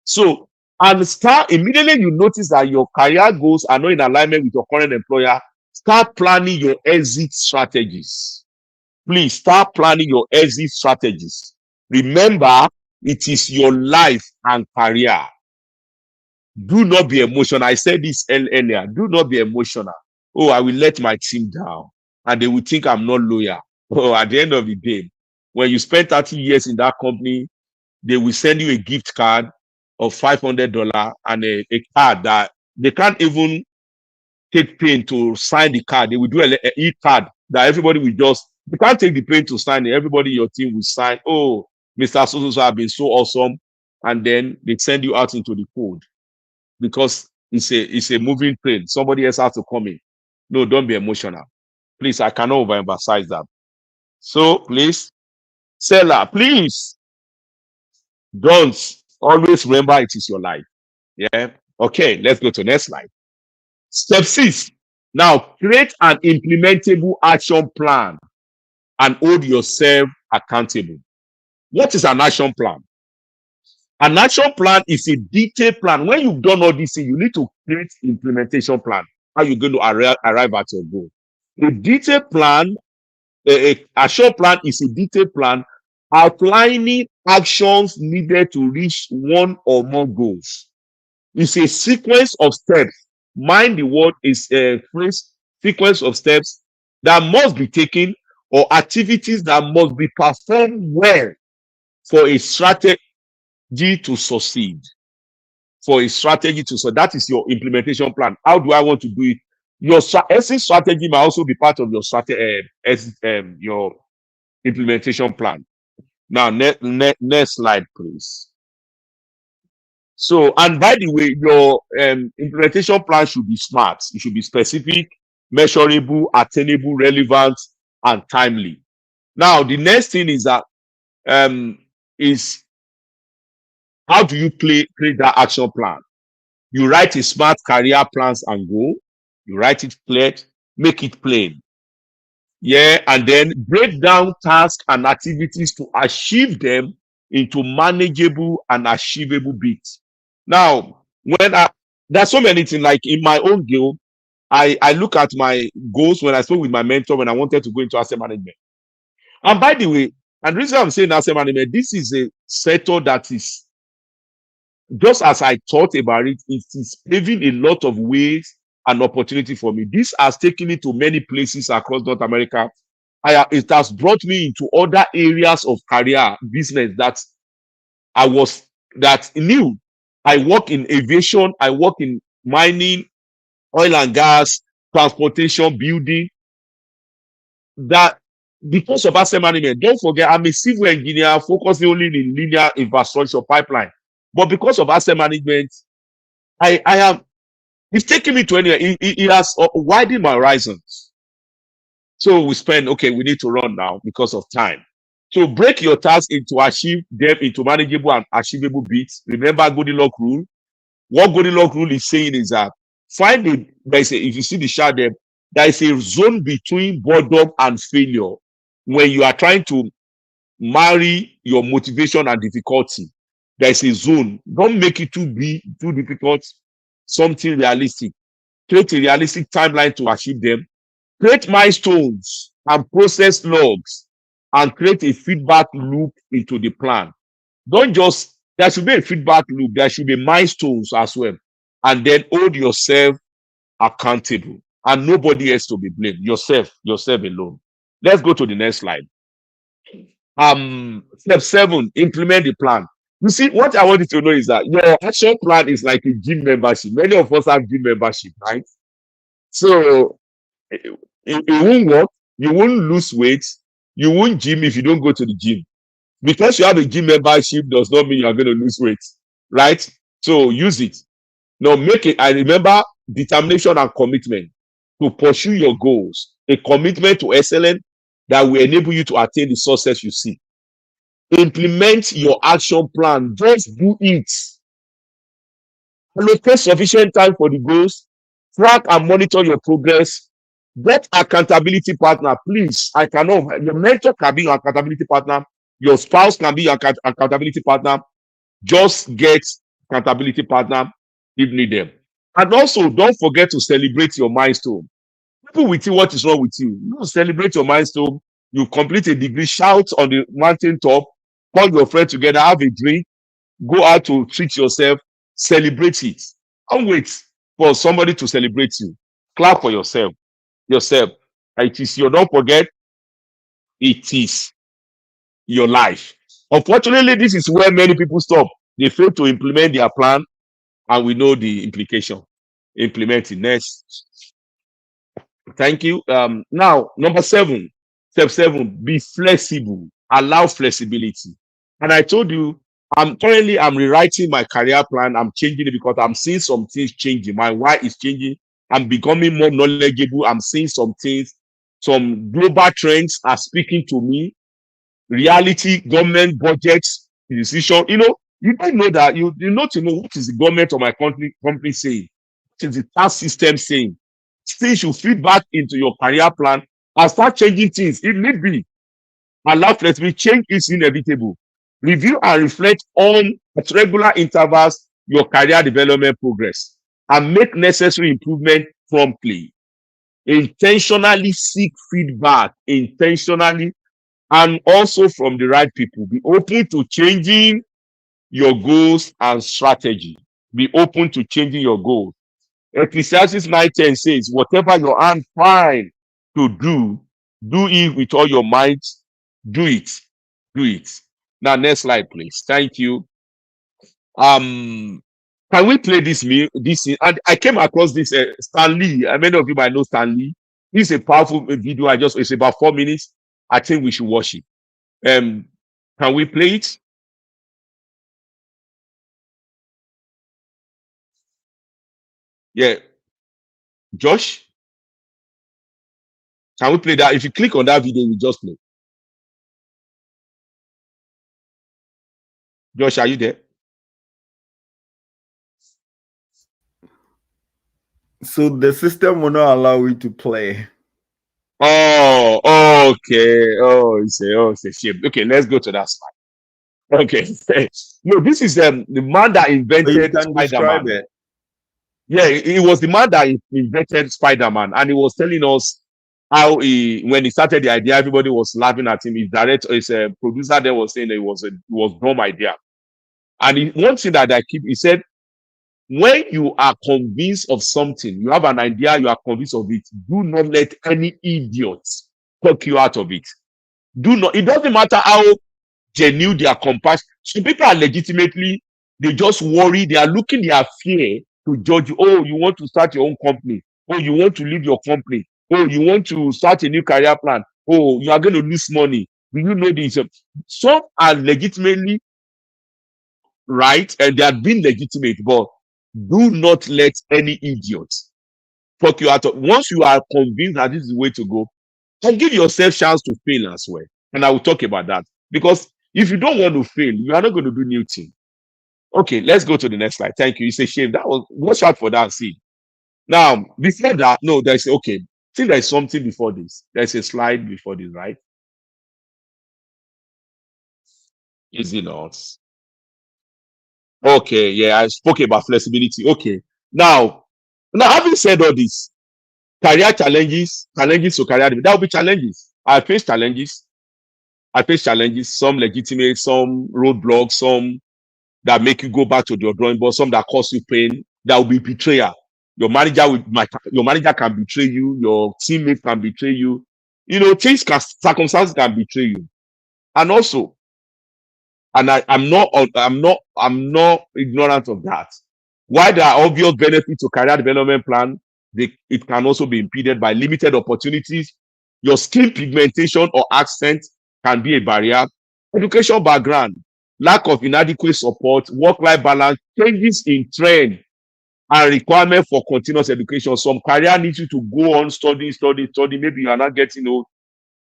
A: So, and start immediately you notice that your career goals are not in alignment with your current employer, start planning your exit strategies. Please start planning your exit strategies. Remember, it is your life and career. Do not be emotional. I said this earlier. Do not be emotional. Oh, I will let my team down, and they will think I'm not loyal. Oh, at the end of the day, when you spend 30 years in that company, they will send you a gift card of $500 and a card that they can't even take pain to sign the card. They will do an e-card that everybody will just, they can't take the pain to sign it. Everybody in your team will sign, oh, Mr. So have been so awesome. And then they send you out into the cold because it's a moving train. Somebody else has to come in. No, don't be emotional. Please, I cannot overemphasize that. So please, seller, please don't always remember it is your life. Yeah. Okay, let's go to the next slide. Step 6. Now, create an implementable action plan and hold yourself accountable. What is an action plan? An action plan is a detailed plan. When you've done all this, you need to create implementation plan. How you're going to arrive at your goal. A detailed plan, a action plan is a detailed plan outlining actions needed to reach one or more goals. It's a sequence of steps. Mind the word is a phrase, sequence of steps that must be taken or activities that must be performed well for a strategy to succeed. For a strategy to succeed. That is your implementation plan. How do I want to do it? Your exit strategy might also be part of your strategy, your implementation plan. Now, next slide, please. So, and by the way, your implementation plan should be smart. It should be specific, measurable, attainable, relevant, and timely. Now, the next thing is that is how do you create that action plan? You write a smart career plans and goal. You write it clear, make it plain. Yeah, and then break down tasks and activities to achieve them into manageable and achievable bits. Now, there's so many things, like in my own goal, I look at my goals when I spoke with my mentor when I wanted to go into asset management. And by the way, and the reason I'm saying asset management, this is a sector that is, just as I thought about it, it is paving a lot of ways an opportunity for me. This has taken me to many places across North America. It has brought me into other areas of career, business I was that new. I work in aviation, I work in mining, oil and gas, transportation, building. That because of asset management, don't forget, I'm a civil engineer focusing only in linear infrastructure pipeline. But because of asset management, I am it's taking me to anywhere. It has widened my horizons. So we need to run now because of time. So break your tasks into achieve them into manageable and achievable bits. Remember Goldilocks rule. What Goldilocks rule is saying is that if you see the chart there is a zone between boredom and failure when you are trying to marry your motivation and difficulty. There is a zone. Don't make it too difficult. Something realistic. Create a realistic timeline to achieve them. Create milestones and process logs and create a feedback loop into the plan. Don't just, there should be a feedback loop. There should be milestones as well. And then hold yourself accountable and nobody else to be blamed. Yourself alone. Let's go to the next slide. Step 7, implement the plan. You see, what I want you to know is that your action plan is like a gym membership. Many of us have gym membership, right? So it won't work. You won't lose weight. You won't gym if you don't go to the gym. Because you have a gym membership does not mean you are going to lose weight, right? So use it. Now make it. I remember determination and commitment to pursue your goals. A commitment to excellence that will enable you to attain the success you seek. Implement your action plan. Just do it. Allocate sufficient time for the goals. Track and monitor your progress. Get accountability partner, please. I cannot. Your mentor can be your accountability partner. Your spouse can be your accountability partner. Just get accountability partner if need them. And also, don't forget to celebrate your milestone. People will see what is wrong with you. You celebrate your milestone. You complete a degree. Shout on the mountain top. Call your friend together. Have a drink. Go out to treat yourself. Celebrate it. Don't wait for somebody to celebrate you. Clap for yourself. It is your, don't forget, it is your life. Unfortunately, this is where many people stop. They fail to implement their plan, and we know the implication. Implementing next. Thank you. Now, number 7, step 7, be flexible. Allow flexibility. And I told you, I'm rewriting my career plan. I'm changing it because I'm seeing some things changing. My why is changing. I'm becoming more knowledgeable. I'm seeing some things. Some global trends are speaking to me. Reality, government budgets, decision. You don't know that. You not to know what is the government of my company saying. What is the tax system saying? Things you feed back into your career plan and start changing things. It need be. Allow flexibility. Change is inevitable. Review and reflect on at regular intervals your career development progress and make necessary improvement promptly. Intentionally seek feedback, intentionally, and also from the right people. Be open to changing your goals and strategy. Be open to changing your goals. Ecclesiastes 9:10 says, whatever your hand find to do, do it with all your might. Do it. Do it. Now, next slide, please. Thank you. Can we play this? And I came across this Stan Lee. Many of you might know Stan Lee. This is a powerful video. It's about 4 minutes. I think we should watch it. Can we play it? Yeah. Josh, can we play that? If you click on that video, we just play. Josh, are you there?
B: So the system will not allow you to play.
A: Oh, okay. It's a shame. Okay, let's go to that slide. Okay. No, this is the man that invented Spider-Man. Yeah, it was the man that invented Spider-Man, and he was telling us how when he started the idea, everybody was laughing at him. His producer then was saying that it was a dumb idea. And one thing that he said, When you are convinced of something, you have an idea, you are convinced of it, do not let any idiot talk you out of it. Do not, it doesn't matter how genuine their compassion. Some people are legitimately, they just worry, they are looking their fear to judge you. Oh, you want to start your own company. Oh, you want to leave your company. Oh, you want to start a new career plan. Oh, you are going to lose money. Do you know this? Some are legitimately right and they are being legitimate, but do not let any idiot talk you out of. Once you are convinced that this is the way to go, and give yourself chance to fail as well. And I will talk about that because if you don't want to fail, you are not going to do new thing. Okay, let's go to the next slide. Thank you. It's a shame that was watch out for that. See now before that, no, there's okay. I think there's something before this. There's a slide before this, right? Is it not? Okay, yeah, I spoke about flexibility. Okay, now having said all this, career challenges to career, there will be challenges. I face challenges, some legitimate, some roadblocks, some that make you go back to your drawing board, some that cause you pain. There will be betrayal. Your manager can betray you, your teammate can betray you. You know, circumstances can betray you. And also, and I'm not ignorant of that. While there are obvious benefits to career development plan, it can also be impeded by limited opportunities. Your skin pigmentation or accent can be a barrier. Education background, lack of inadequate support, work-life balance, changes in trend, and requirement for continuous education. Some career needs you to go on study. Maybe you are not getting old.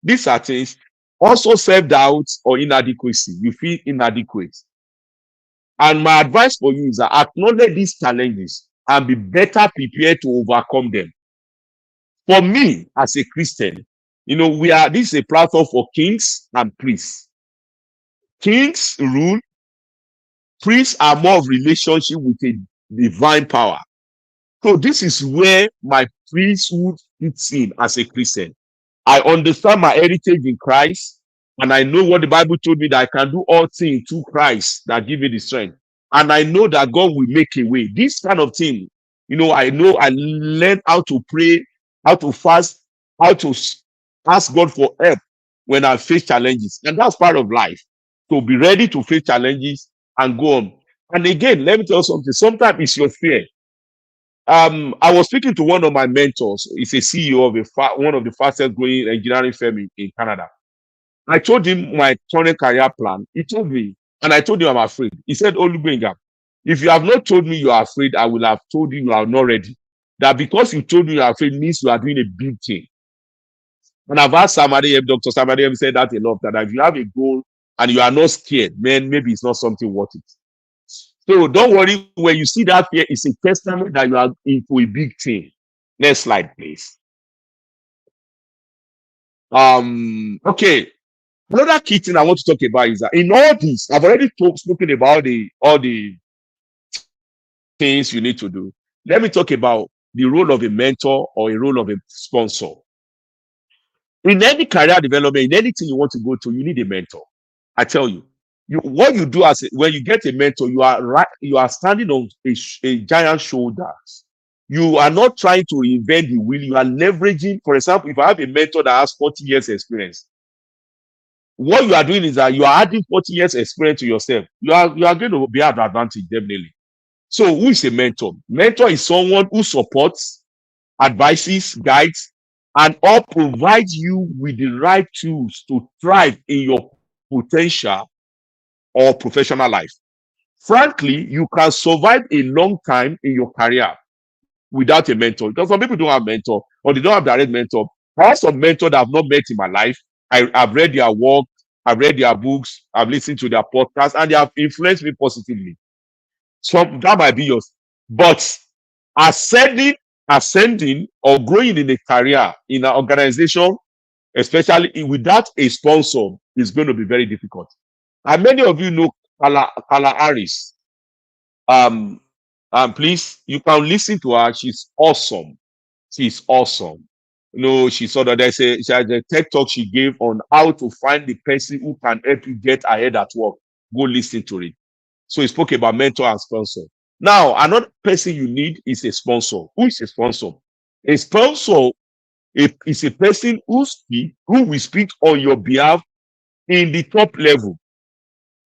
A: These are things. Also, self-doubt or inadequacy. You feel inadequate. And my advice for you is that acknowledge these challenges and be better prepared to overcome them. For me, as a Christian, you know, this is a platform for kings and priests. Kings rule, priests are more of relationship with a divine power. So this is where my priesthood fits in as a Christian. I understand my heritage in Christ, and I know what the Bible told me that I can do all things through Christ that give me the strength. And I know that God will make a way. This kind of thing, you know I learned how to pray, how to fast, how to ask God for help when I face challenges. And that's part of life. So be ready to face challenges and go on. And again, let me tell you something. Sometimes it's your fear. I was speaking to one of my mentors. He's a CEO of one of the fastest growing engineering firm in Canada. I told him my current career plan. He told me, and I told him I'm afraid. He said, "Oh, Gbenga, if you have not told me you are afraid, I will have told you you are not ready. That because you told me you are afraid means you are doing a big thing." And I've asked somebody, Dr. Somebody said that a lot, that if you have a goal and you are not scared, man, maybe it's not something worth it. So don't worry, when you see that fear, it's a testament that you are into a big thing. Next slide, please. Okay. Another key thing I want to talk about is that in all this, I've already spoken about all the things you need to do. Let me talk about the role of a mentor or a role of a sponsor. In any career development, in anything you want to go to, you need a mentor. I tell you, what you do when you get a mentor, you are standing on a giant shoulders. You are not trying to reinvent the wheel. You are leveraging. For example, if I have a mentor that has 40 years experience, what you are doing is that you are adding 40 years experience to yourself. You are going to be at advantage, definitely. So who is a mentor? Mentor is someone who supports, advises, guides, and all provides you with the right tools to thrive in your potential or professional life. Frankly, you can survive a long time in your career without a mentor. Because some people don't have mentor or they don't have direct mentor. I have some mentor that I've not met in my life. I've read their work, I've read their books, I've listened to their podcasts, and they have influenced me positively. So that might be yours. But ascending or growing in a career in an organization, especially without a sponsor, is going to be very difficult. And many of you know Kala Harris. Please, you can listen to her. She's awesome. She's awesome. You know, she has a TED talk she gave on how to find the person who can help you get ahead at work. Go listen to it. So he spoke about mentor and sponsor. Now, another person you need is a sponsor. Who is a sponsor? A sponsor is a person who will speak on your behalf in the top level.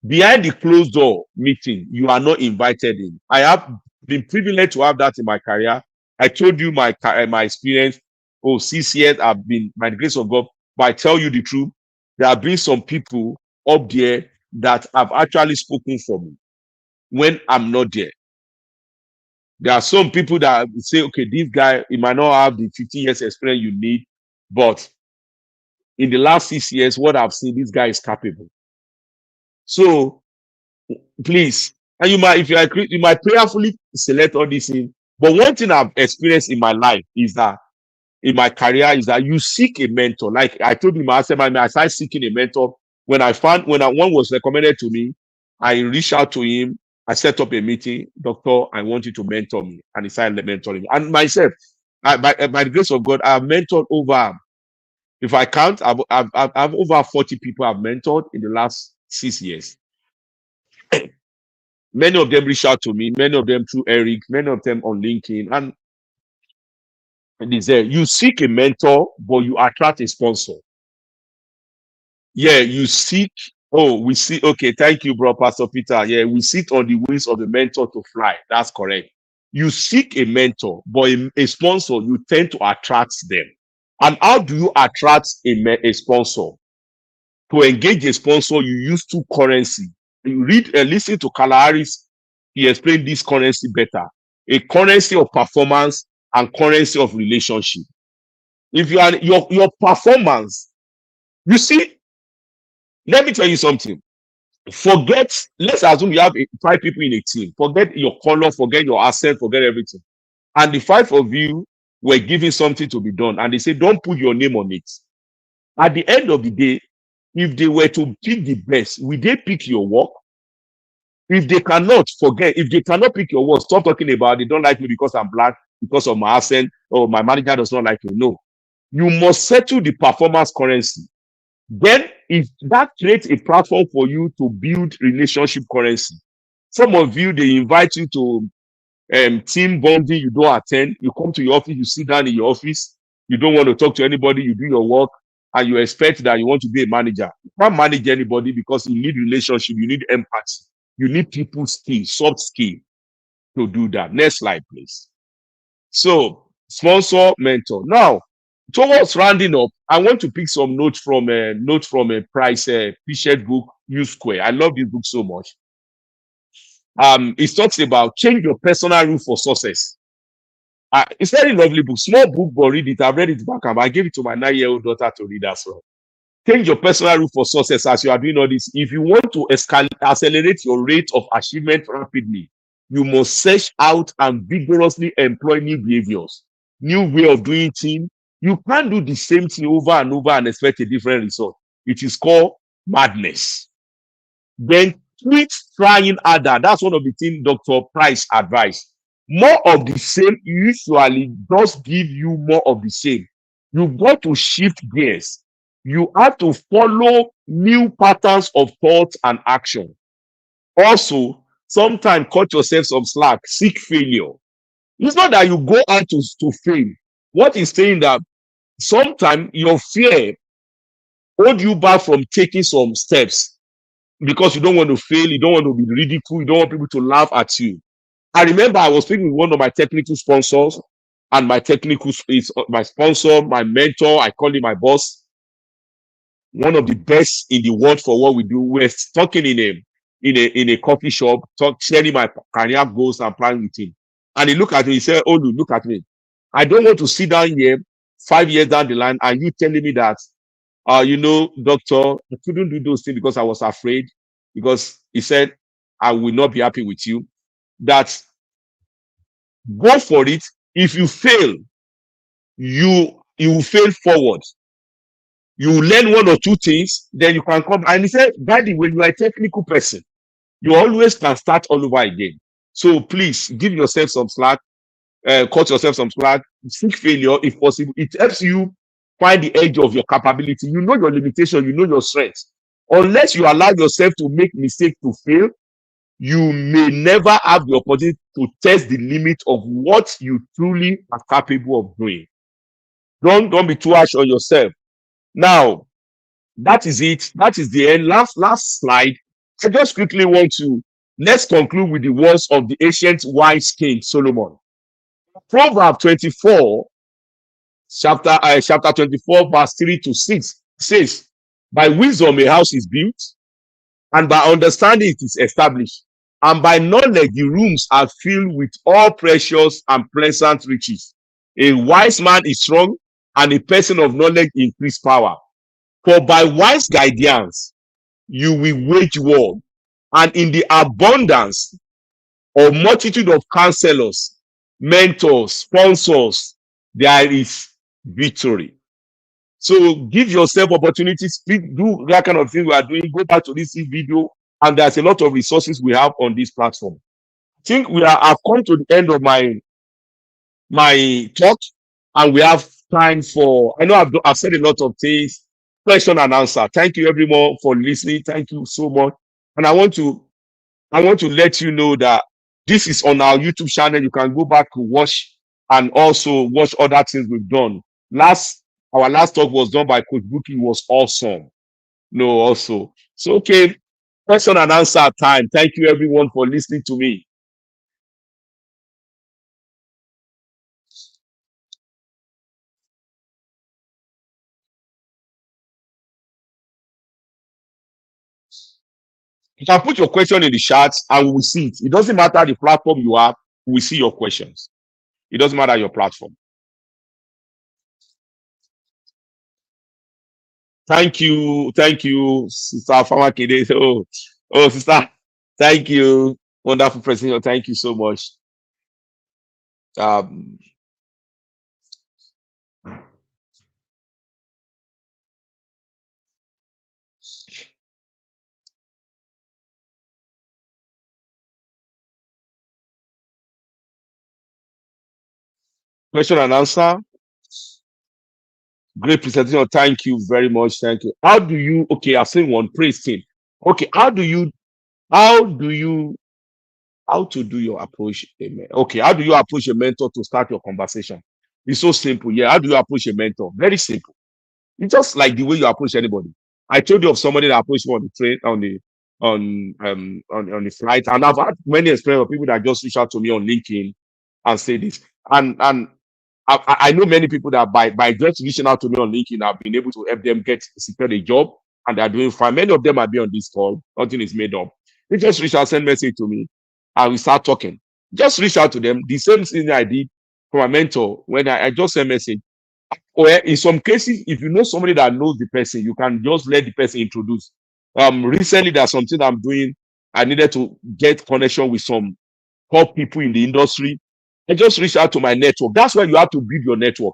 A: Behind the closed door meeting, you are not invited in. I have been privileged to have that in my career. I told you my experience. Oh, 6 years I've been, by the grace of God. But I tell you the truth, there have been some people up there that have actually spoken for me when I'm not there. There are some people that say, okay, this guy, he might not have the 15 years experience you need, but in the last 6 years, what I've seen, this guy is capable. So please, and you might, if you agree, you might prayerfully select all these things. But one thing I've experienced in my life is that in my career is that you seek a mentor. Like I told you, I started seeking a mentor when one was recommended to me. I reached out to him. I set up a meeting. Doctor, I want you to mentor me, and he started mentoring me. And myself, by the grace of God, I've mentored over. If I count, I've over 40 people I've mentored in the last 6 years. Many of them reach out to me, many of them through Eric, many of them on LinkedIn. And they say, you seek a mentor, but you attract a sponsor. Yeah, you seek. Oh, we see. Okay, thank you, bro, Pastor Peter. Yeah, we sit on the wings of the mentor to fly. That's correct. You seek a mentor, but a sponsor, you tend to attract them. And how do you attract a sponsor? To engage a sponsor, you use two currency. You read and listen to Kalahari's. He explained this currency better. A currency of performance and currency of relationship. If you are your performance, you see, let me tell you something. Let's assume you have 5 people in a team. Forget your color, forget your asset, forget everything. And the 5 of you were given something to be done, and they say, don't put your name on it. At the end of the day, if they were to pick the best, will they pick your work? If they cannot, forget. If they cannot pick your work, stop talking about they don't like me because I'm black, because of my accent, or my manager does not like me. No. You must settle the performance currency. Then, if that creates a platform for you to build relationship currency, some of you, they invite you to team bonding, you don't attend. You come to your office, you sit down in your office, you don't want to talk to anybody, you do your work, and you expect that you want to be a manager. You can't manage anybody because you need relationship, you need empathy, you need people skill, soft skill to do that. Next slide, please. So, sponsor, mentor. Now, towards rounding up, I want to pick some notes from a Price Pichet book, U Square. I love this book so much. It talks about change your personal rule for success. It's a very lovely book, small book, but read it. I've read it back and I gave it to my 9-year-old daughter to read as well. Change your personal rule for success as you are doing all this. If you want to accelerate your rate of achievement rapidly, you must search out and vigorously employ new behaviors, new way of doing things. You can't do the same thing over and over and expect a different result. It is called madness. Then quit trying harder. That's one of the things Dr. Price advised. More of the same usually does give you more of the same. You've got to shift gears. You have to follow new patterns of thought and action. Also, sometimes cut yourself some slack. Seek failure. It's not that you go out to fail. What he's saying that sometimes your fear hold you back from taking some steps because you don't want to fail, you don't want to be ridiculed, you don't want people to laugh at you. I remember I was speaking with one of my technical sponsors, and my technical is my sponsor, my mentor. I call him my boss. One of the best in the world for what we do. We're talking in a coffee shop, sharing my career goals and plan with him. And he looked at me, he said, "Oh, look at me. I don't want to sit down here 5 years down the line and you telling me that, doctor, I couldn't do those things because I was afraid." Because he said, "I will not be happy with you." That go for it. If you fail, you will fail forward. You learn one or two things, then you can come. And he said, by the way, you are a technical person. You always can start all over again. So please give yourself some slack, cut yourself some slack, seek failure if possible. It helps you find the edge of your capability. You know your limitation, you know your strengths. Unless you allow yourself to make mistakes to fail, you may never have the opportunity to test the limit of what you truly are capable of doing. Don't be too harsh on yourself. Now, that is it. That is the end. Last slide. I just quickly want to let's conclude with the words of the ancient wise king Solomon. Proverb 24, chapter 24, verse 3 to 6 says, by wisdom a house is built, and by understanding it is established, and by knowledge the rooms are filled with all precious and pleasant riches. A wise man is strong, and a person of knowledge increase power. For by wise guidance you will wage war, and in the abundance or multitude of counselors, mentors, sponsors, there is victory. So give yourself opportunities, speak, do that kind of thing we are doing. Go back to this video, and there's a lot of resources we have on this platform. I think I've come to the end of my talk, and we have time for, I know I've said a lot of things, question and answer. Thank you everyone for listening. Thank you so much. And I want to let you know that this is on our YouTube channel. You can go back to watch and also watch other things we've done. Our last talk was done by Coach Buki. It was awesome. No, also. So, okay, question and answer time. Thank you everyone for listening to me. You can put your question in the chat and we will see it. It doesn't matter the platform you have, we see your questions. It doesn't matter your platform. Thank you, Sister Famakide. Oh, sister, thank you. Wonderful presentation. Thank you so much. Um, question and answer. Great presentation. Thank you very much. Thank you. How do you? Okay, I've seen one. Praise team. Okay, how to do your approach? Okay, how do you approach a mentor to start your conversation? It's so simple. Yeah, how do you approach a mentor? Very simple. It's just like the way you approach anybody. I told you of somebody that approached me on the train, on the flight, and I've had many experiences of people that just reach out to me on LinkedIn and say this. And I know many people that by just reaching out to me on LinkedIn, I've been able to help them secure a job, and they're doing fine. Many of them might be on this call. Nothing is made up. They just reach out, send message to me, and we start talking. Just reach out to them. The same thing I did for my mentor when I just sent message. Or in some cases, if you know somebody that knows the person, you can just let the person introduce. Recently, there's something I'm doing. I needed to get connection with some top people in the industry. I just reached out to my network. That's why you have to build your network.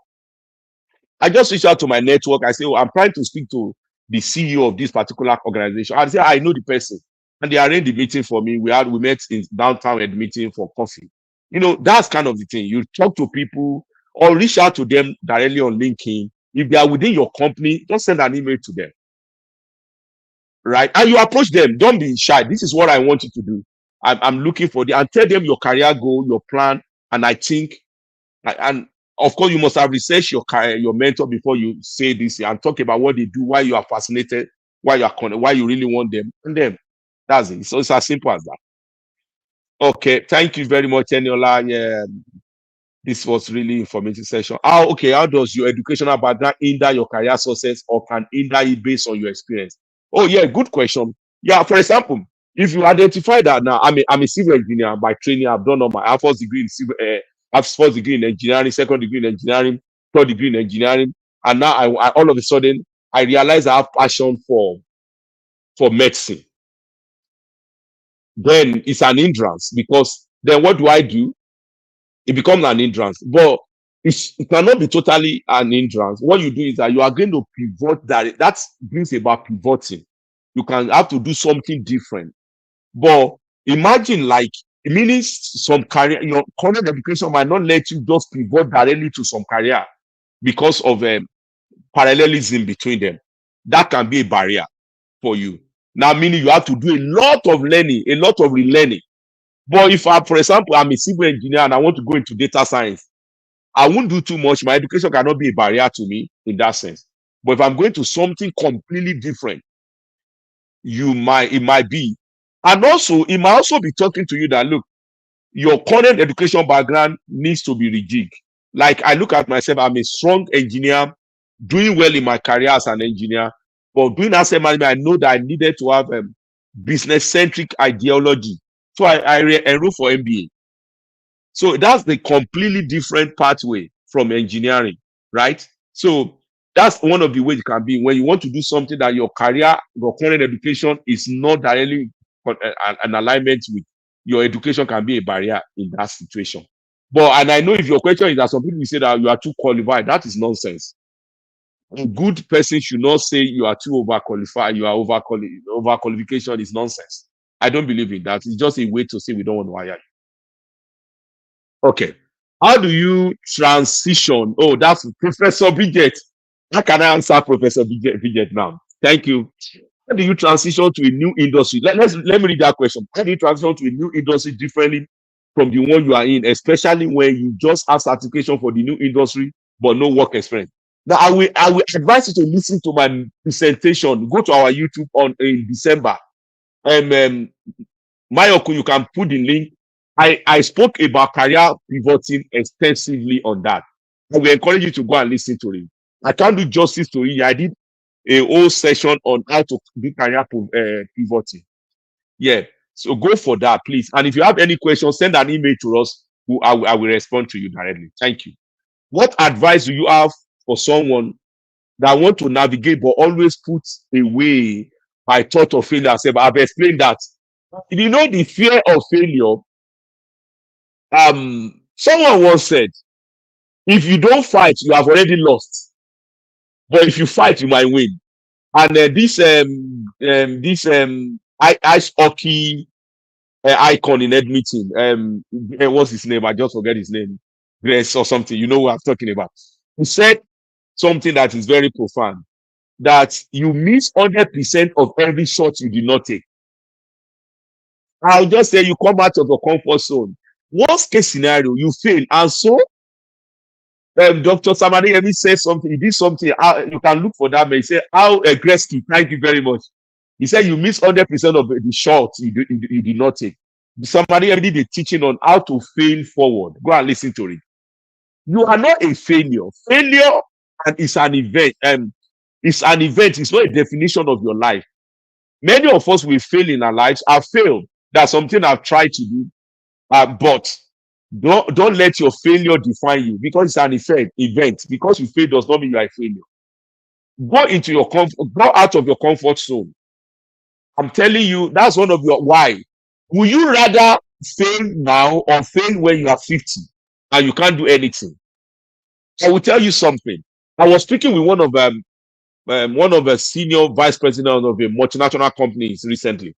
A: I just reached out to my network. I say, oh, I'm trying to speak to the CEO of this particular organization. I say, I know the person. And they arranged the meeting for me. We met in downtown at meeting for coffee. That's kind of the thing. You talk to people or reach out to them directly on LinkedIn. If they are within your company, just send an email to them. Right? And you approach them. Don't be shy. This is what I want you to do. I'm looking for and tell them your career goal, your plan. And I think, and of course, you must have researched your mentor before you say this and talk about what they do, why you are fascinated, why you really want them, and then that's it. So it's as simple as that. Okay, thank you very much, Eniola. Yeah, this was really informative session. How does your educational background hinder your career success, or can hinder it based on your experience? Oh yeah, good question. Yeah, for example, if you identify that now, I'm a civil engineer by training. I've done all my first degree in civil. I have first degree in engineering, second degree in engineering, third degree in engineering, and now I all of a sudden I realize I have passion for medicine. Then it's an hindrance, because then what do I do? It becomes an hindrance, but it cannot be totally an hindrance. What you do is that you are going to pivot. That brings about pivoting. You can have to do something different. But imagine, like, meaning some career, current education might not let you just pivot directly to some career because of parallelism between them. That can be a barrier for you. Now, meaning you have to do a lot of learning, a lot of relearning. But if I, for example, I'm a civil engineer and I want to go into data science, I won't do too much. My education cannot be a barrier to me in that sense. But if I'm going to something completely different, it might be. And also, it might also be talking to you that, look, your current education background needs to be rejigged. Like I look at myself, I'm a strong engineer, doing well in my career as an engineer, but doing asset management, I know that I needed to have business-centric ideology. So I enrolled for MBA. So that's the completely different pathway from engineering, right? So that's one of the ways it can be when you want to do something that your career, your current education is not directly an alignment with. Your education can be a barrier in that situation. But and I know if your question is that some people say that you are too qualified, that is nonsense. A good person should not say you are too overqualified, you are overqualification is nonsense. I don't believe in that. It's just a way to say we don't want to hire you. Okay. How do you transition? Oh, that's Professor Bridget. How can I answer Professor Bridget now? Thank you. How do you transition to a new industry? Let me read that question. How do you transition to a new industry differently from the one you are in, especially when you just have certification for the new industry but no work experience? Now, I will advise you to listen to my presentation. Go to our YouTube in December. Mayoko, you can put the link. I spoke about career pivoting extensively on that. I will encourage you to go and listen to it. I can't do justice to it. I did a whole session on how to do career pivoting. Yeah. So go for that, please. And if you have any questions, send an email to us. I will respond to you directly. Thank you. What advice do you have for someone that want to navigate but always put away by thought of failure? I've explained that. You know, the fear of failure. Someone once said, if you don't fight, you have already lost. But if you fight, you might win. And ice hockey icon in Edmonton, what's his name? I just forget his name. Grace or something. You know what I'm talking about. He said something that is very profound. That you miss 100% of every shot you did not take. I'll just say you come out of your comfort zone. Worst case scenario, you fail. And so, Dr. Samari said something. He did something. You can look for that. He said, how aggressive. Thank you very much. He said, you miss 100% of the shots you did not take. Somebody did a teaching on how to fail forward. Go and listen to it. You are not a failure. Failure is an event. It's an event. It's not a definition of your life. Many of us will fail in our lives. I've failed. That's something I've tried to do. But don't let your failure define you, because it's an event. Because you fail does not mean you are a failure. Go out of your comfort zone. I'm telling you, that's one of your why. Will you rather fail now or fail when you are 50 and you can't do anything? I will tell you something. I was speaking with one of the senior vice president of a multinational companies recently,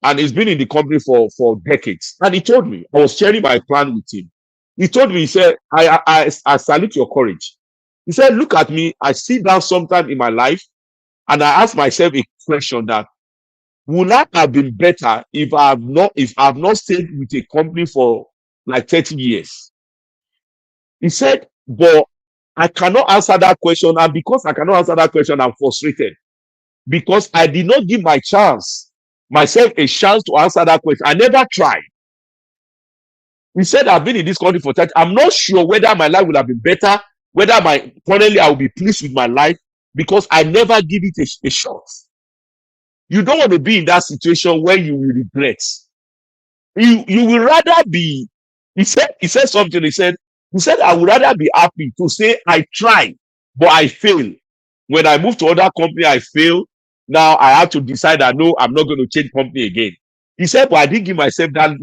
A: and he's been in the company for decades. And he told me, I was sharing my plan with him. He told me, he said, I salute your courage. He said, look at me. I sit down sometime in my life and I ask myself a question that, would I have been better if I've not stayed with a company for like 30 years? He said, but I cannot answer that question. And because I cannot answer that question, I'm frustrated. Because I did not give myself a chance to answer that question. I never tried. He said, I've been in this country for 30. I'm not sure whether my life would have been better, whether currently I will be pleased with my life, because I never give it a shot. You don't want to be in that situation where you will regret. You will rather be, he said something, he said, I would rather be happy to say I tried, but I failed. When I moved to other company, I failed. Now I have to decide that no, I'm not going to change company again. He said, but I didn't give myself that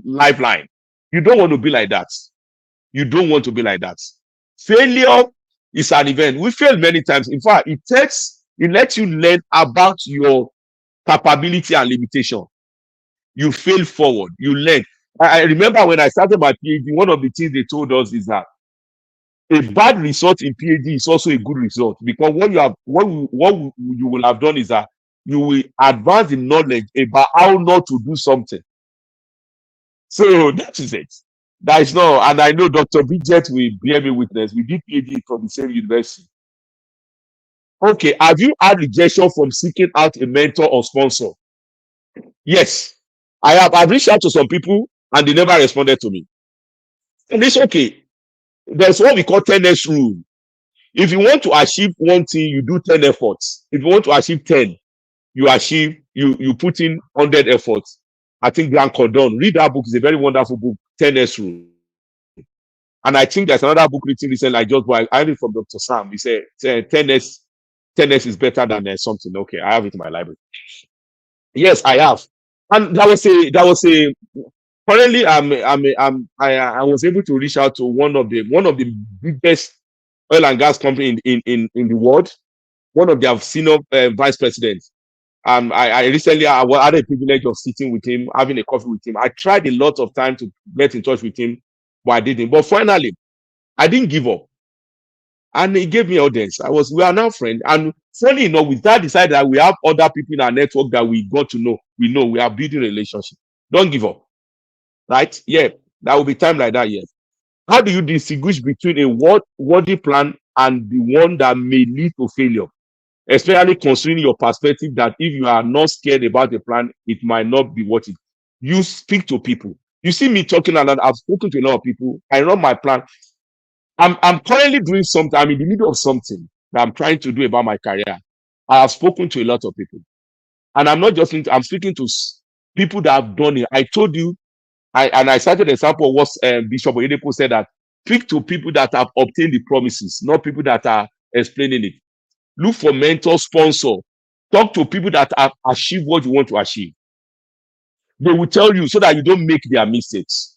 A: lifeline. You don't want to be like that. You don't want to be like that. Failure is an event. We fail many times. In fact, it lets you learn about your capability and limitation. You fail forward. You learn. I remember when I started my PhD, one of the things they told us is that a bad result in PhD is also a good result, because what you will have done is that you will advance the knowledge about how not to do something. So that is it. That is not, and I know Dr. Bridget will bear me witness. We did PhD from the same university. Okay, have you had rejection from seeking out a mentor or sponsor? Yes, I have. I've reached out to some people and they never responded to me. And it's okay. There's what we call 10x rule. If you want to achieve one thing, you do 10 efforts. If you want to achieve 10, you put in 100 efforts. I think Grant Cardone, read that book. It's a very wonderful book, 10x rule. And I think there's another book written recently. I read from Dr. Sam. He said 10x is better than something. Okay, I have it in my library. Yes, I have. And that was a currently I was able to reach out to one of the biggest oil and gas company in the world, one of their senior vice presidents. I recently I had a privilege of sitting with him, having a coffee with him. I tried a lot of time to get in touch with him, but I didn't. But finally, I didn't give up, and he gave me audience. We are now friends, and funny enough, we start decided that we have other people in our network that we got to know. We are building a relationship. Don't give up, right? Yeah, there will be time like that. Yes. How do you distinguish between a worthy plan and the one that may lead to failure? Especially considering your perspective that if you are not scared about the plan, it might not be worth it. You speak to people. You see me talking a lot. I've spoken to a lot of people. I run my plan. I'm currently doing something. I'm in the middle of something that I'm trying to do about my career. I have spoken to a lot of people, and I'm not just I'm speaking to people that have done it. I told you, I cited an example of what Bishop Oyedepo said, that speak to people that have obtained the promises, not people that are explaining it. Look for mentor, sponsor. Talk to people that have achieved what you want to achieve. They will tell you so that you don't make their mistakes.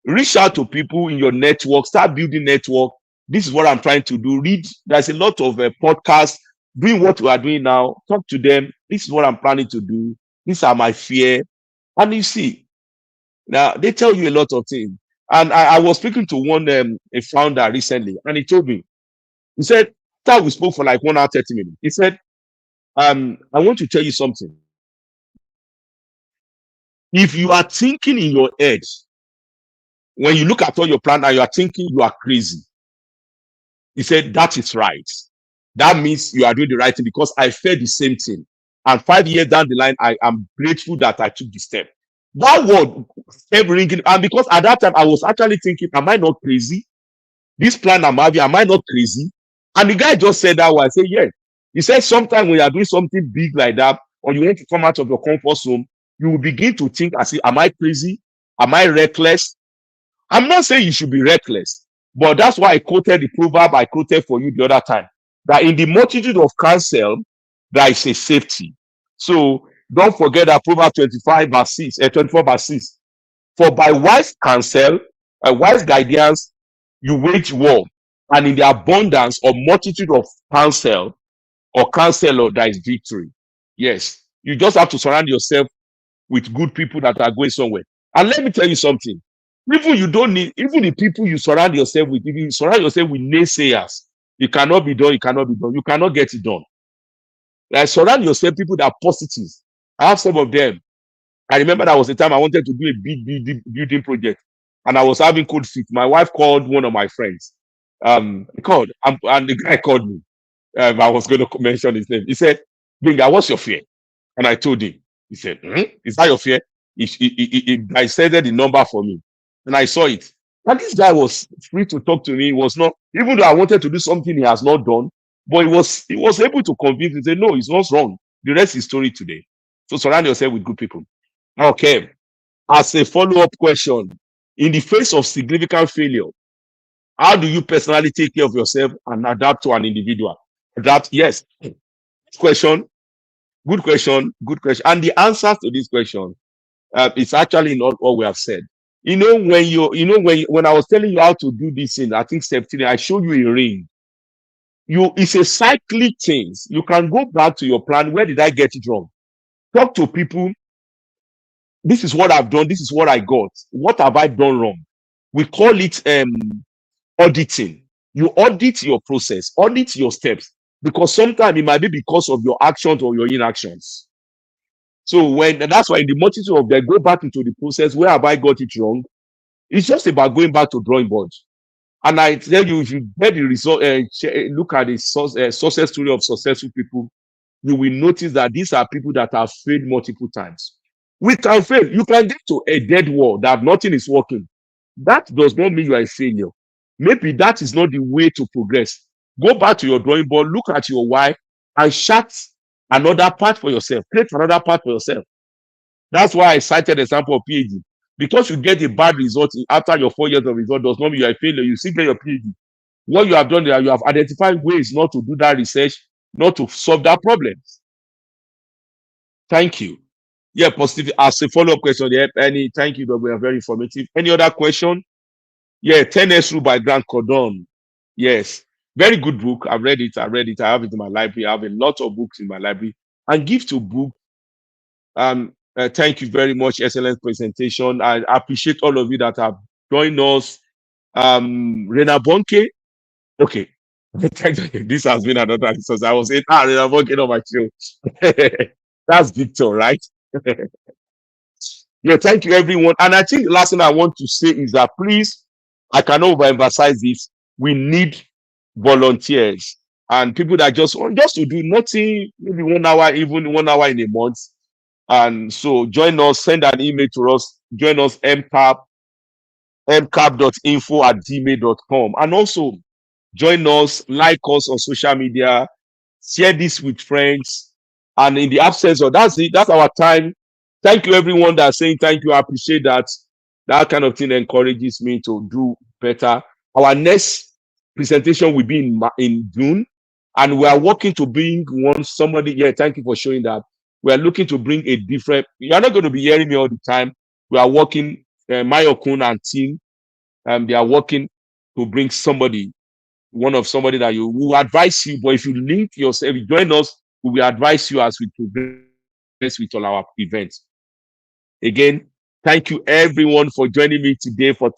A: Reach out to people in your network. Start building network. This is what I'm trying to do. Read. There's a lot of podcasts doing what we are doing now. Talk to them. This is what I'm planning to do. These are my fear. And you see, now they tell you a lot of things. And I was speaking to one a founder recently, and he told me, he said, after we spoke for like 1 hour, 30 minutes, he said, I want to tell you something. If you are thinking in your head, when you look at all your plan and you are thinking you are crazy, he said, that is right. That means you are doing the right thing, because I felt the same thing. And 5 years down the line, I am grateful that I took the step. That word kept ringing. And because at that time, I was actually thinking, am I not crazy? This plan I'm having, am I not crazy? And the guy just said that one. I said, yes. He said, sometimes when you are doing something big like that, or you want to come out of your comfort zone, you will begin to think, I say, am I crazy? Am I reckless? I'm not saying you should be reckless, but that's why I quoted the proverb I quoted for you the other time, that in the multitude of counsel, there is a safety. So don't forget that Proverbs 25 verse 6, 24 verse 6. For by wise counsel, wise guidance, you wage war, and in the abundance or multitude of counsel or counselor, there is victory. Yes, you just have to surround yourself with good people that are going somewhere. And let me tell you something. Even you don't need, even the people you surround yourself with, if you surround yourself with naysayers, it cannot be done, it cannot be done. You cannot get it done. Like, surround yourself with people that are positive. I have some of them. I remember that was the time I wanted to do a big building project, and I was having cold feet. My wife called one of my friends. He called, and the guy called me. I was going to mention his name. He said, Gbenga, what's your fear? And I told him. He said, is that your fear? He dissected the number for me, and I saw it. And this guy was free to talk to me. He was not, even though I wanted to do something he has not done, but he was able to convince me. Say, no, it's not wrong. The rest is story today. So surround yourself with good people. Okay. As a follow-up question, in the face of significant failure, how do you personally take care of yourself and adapt to an individual? Adapt, yes. Question, good question, good question. And the answers to this question is actually not what we have said. When I was telling you how to do this thing, I think 17, I showed you a ring. It's a cyclic thing. You can go back to your plan. Where did I get it wrong? Talk to people. This is what I've done. This is what I got. What have I done wrong? We call it auditing. You audit your process, audit your steps, because sometimes it might be because of your actions or your inactions. So when that's why in the multitude of them, go back into the process. Where have I got it wrong? It's just about going back to drawing board. And I tell you, if you get the result, look at the success story of successful people, you will notice that these are people that have failed multiple times. We can fail. You can get to a dead wall that nothing is working. That does not mean you are a failure. Maybe that is not the way to progress. Go back to your drawing board, look at your why, and chart another path for yourself. Create another path for yourself. That's why I cited the example of PhD. Because you get a bad result after your 4 years of result does not mean you are a failure. You still get your PhD. What you have done there, you have identified ways not to do that research, not to solve that problem. Thank you. Yeah, positive. As a follow-up question, yeah, thank you, that we are very informative. Any other question? Yeah, 10S Rule by Grant Cardone. Yes. Very good book. I've read it. I have it in my library. I have a lot of books in my library. And Give to Book. Thank you very much. Excellent presentation. I appreciate all of you that have joined us. Rena Bonke. Okay. This has been another resource. I was saying, Rena Bonke on my show. That's Victor, right? Yeah, thank you, everyone. And I think the last thing I want to say is that please, I cannot overemphasize this. We need volunteers and people that just want to do nothing, maybe 1 hour, even 1 hour in a month. And so join us, send an email to us, join us mcap.info@gmail.com. And also join us, like us on social media, share this with friends. And in the absence of that's it, that's our time. Thank you, everyone that's saying thank you. I appreciate that. That kind of thing encourages me to do better. Our next presentation will be in June, and we are working to bring somebody. Yeah, thank you for showing that. We are looking to bring a different. You are not going to be hearing me all the time. We are working. Mayokun and team, they are working to bring somebody that you will advise you. But if you link yourself, if you join us, we will advise you as we progress with all our events. Again, thank you everyone for joining me today, for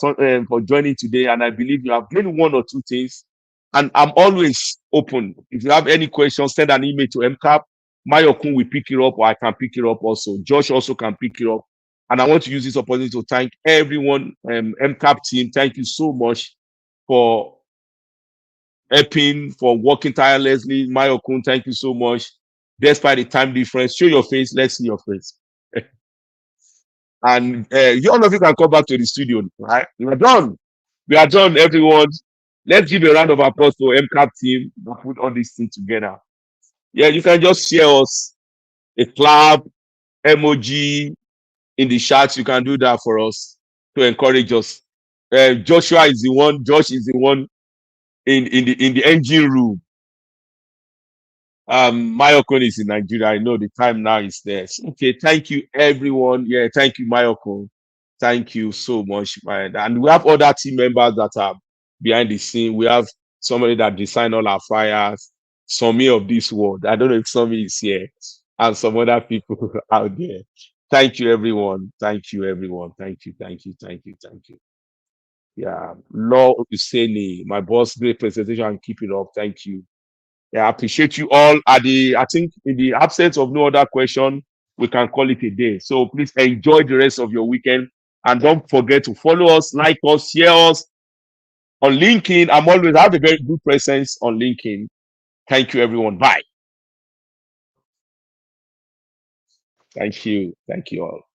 A: joining today. And I believe you have gained 1 or 2 things. And I'm always open. If you have any questions, send an email to MCAP. Mayokun will pick it up, or I can pick it up also. Josh also can pick it up. And I want to use this opportunity to thank everyone, MCAP team. Thank you so much for helping, for working tirelessly. Mayokun, thank you so much. Despite the time difference, show your face. Let's see your face. And all of you can come back to the studio, right? We are done. We are done, everyone. Let's give a round of applause for MCAP team that put all these things together. Yeah, you can just share us a clap, emoji in the chat. You can do that for us to encourage us. Joshua is the one. Josh is the one in the engine room. Mayokun is in Nigeria. I know the time now is there. Okay, thank you, everyone. Yeah, thank you, Mayokun. Thank you so much, man. And we have other team members that are behind the scene. We have somebody that designed all our flyers, Somi of this world. I don't know if Somi is here, and some other people out there. Thank you, everyone. Thank you, everyone. Thank you, thank you, thank you, thank you. Yeah, Law Useni, my boss, great presentation, and keep it up. Thank you. Yeah, I appreciate you all. I think in the absence of no other question, we can call it a day. So please enjoy the rest of your weekend. And don't forget to follow us, like us, share us on LinkedIn. I have a very good presence on LinkedIn. Thank you, everyone. Bye. Thank you. Thank you all.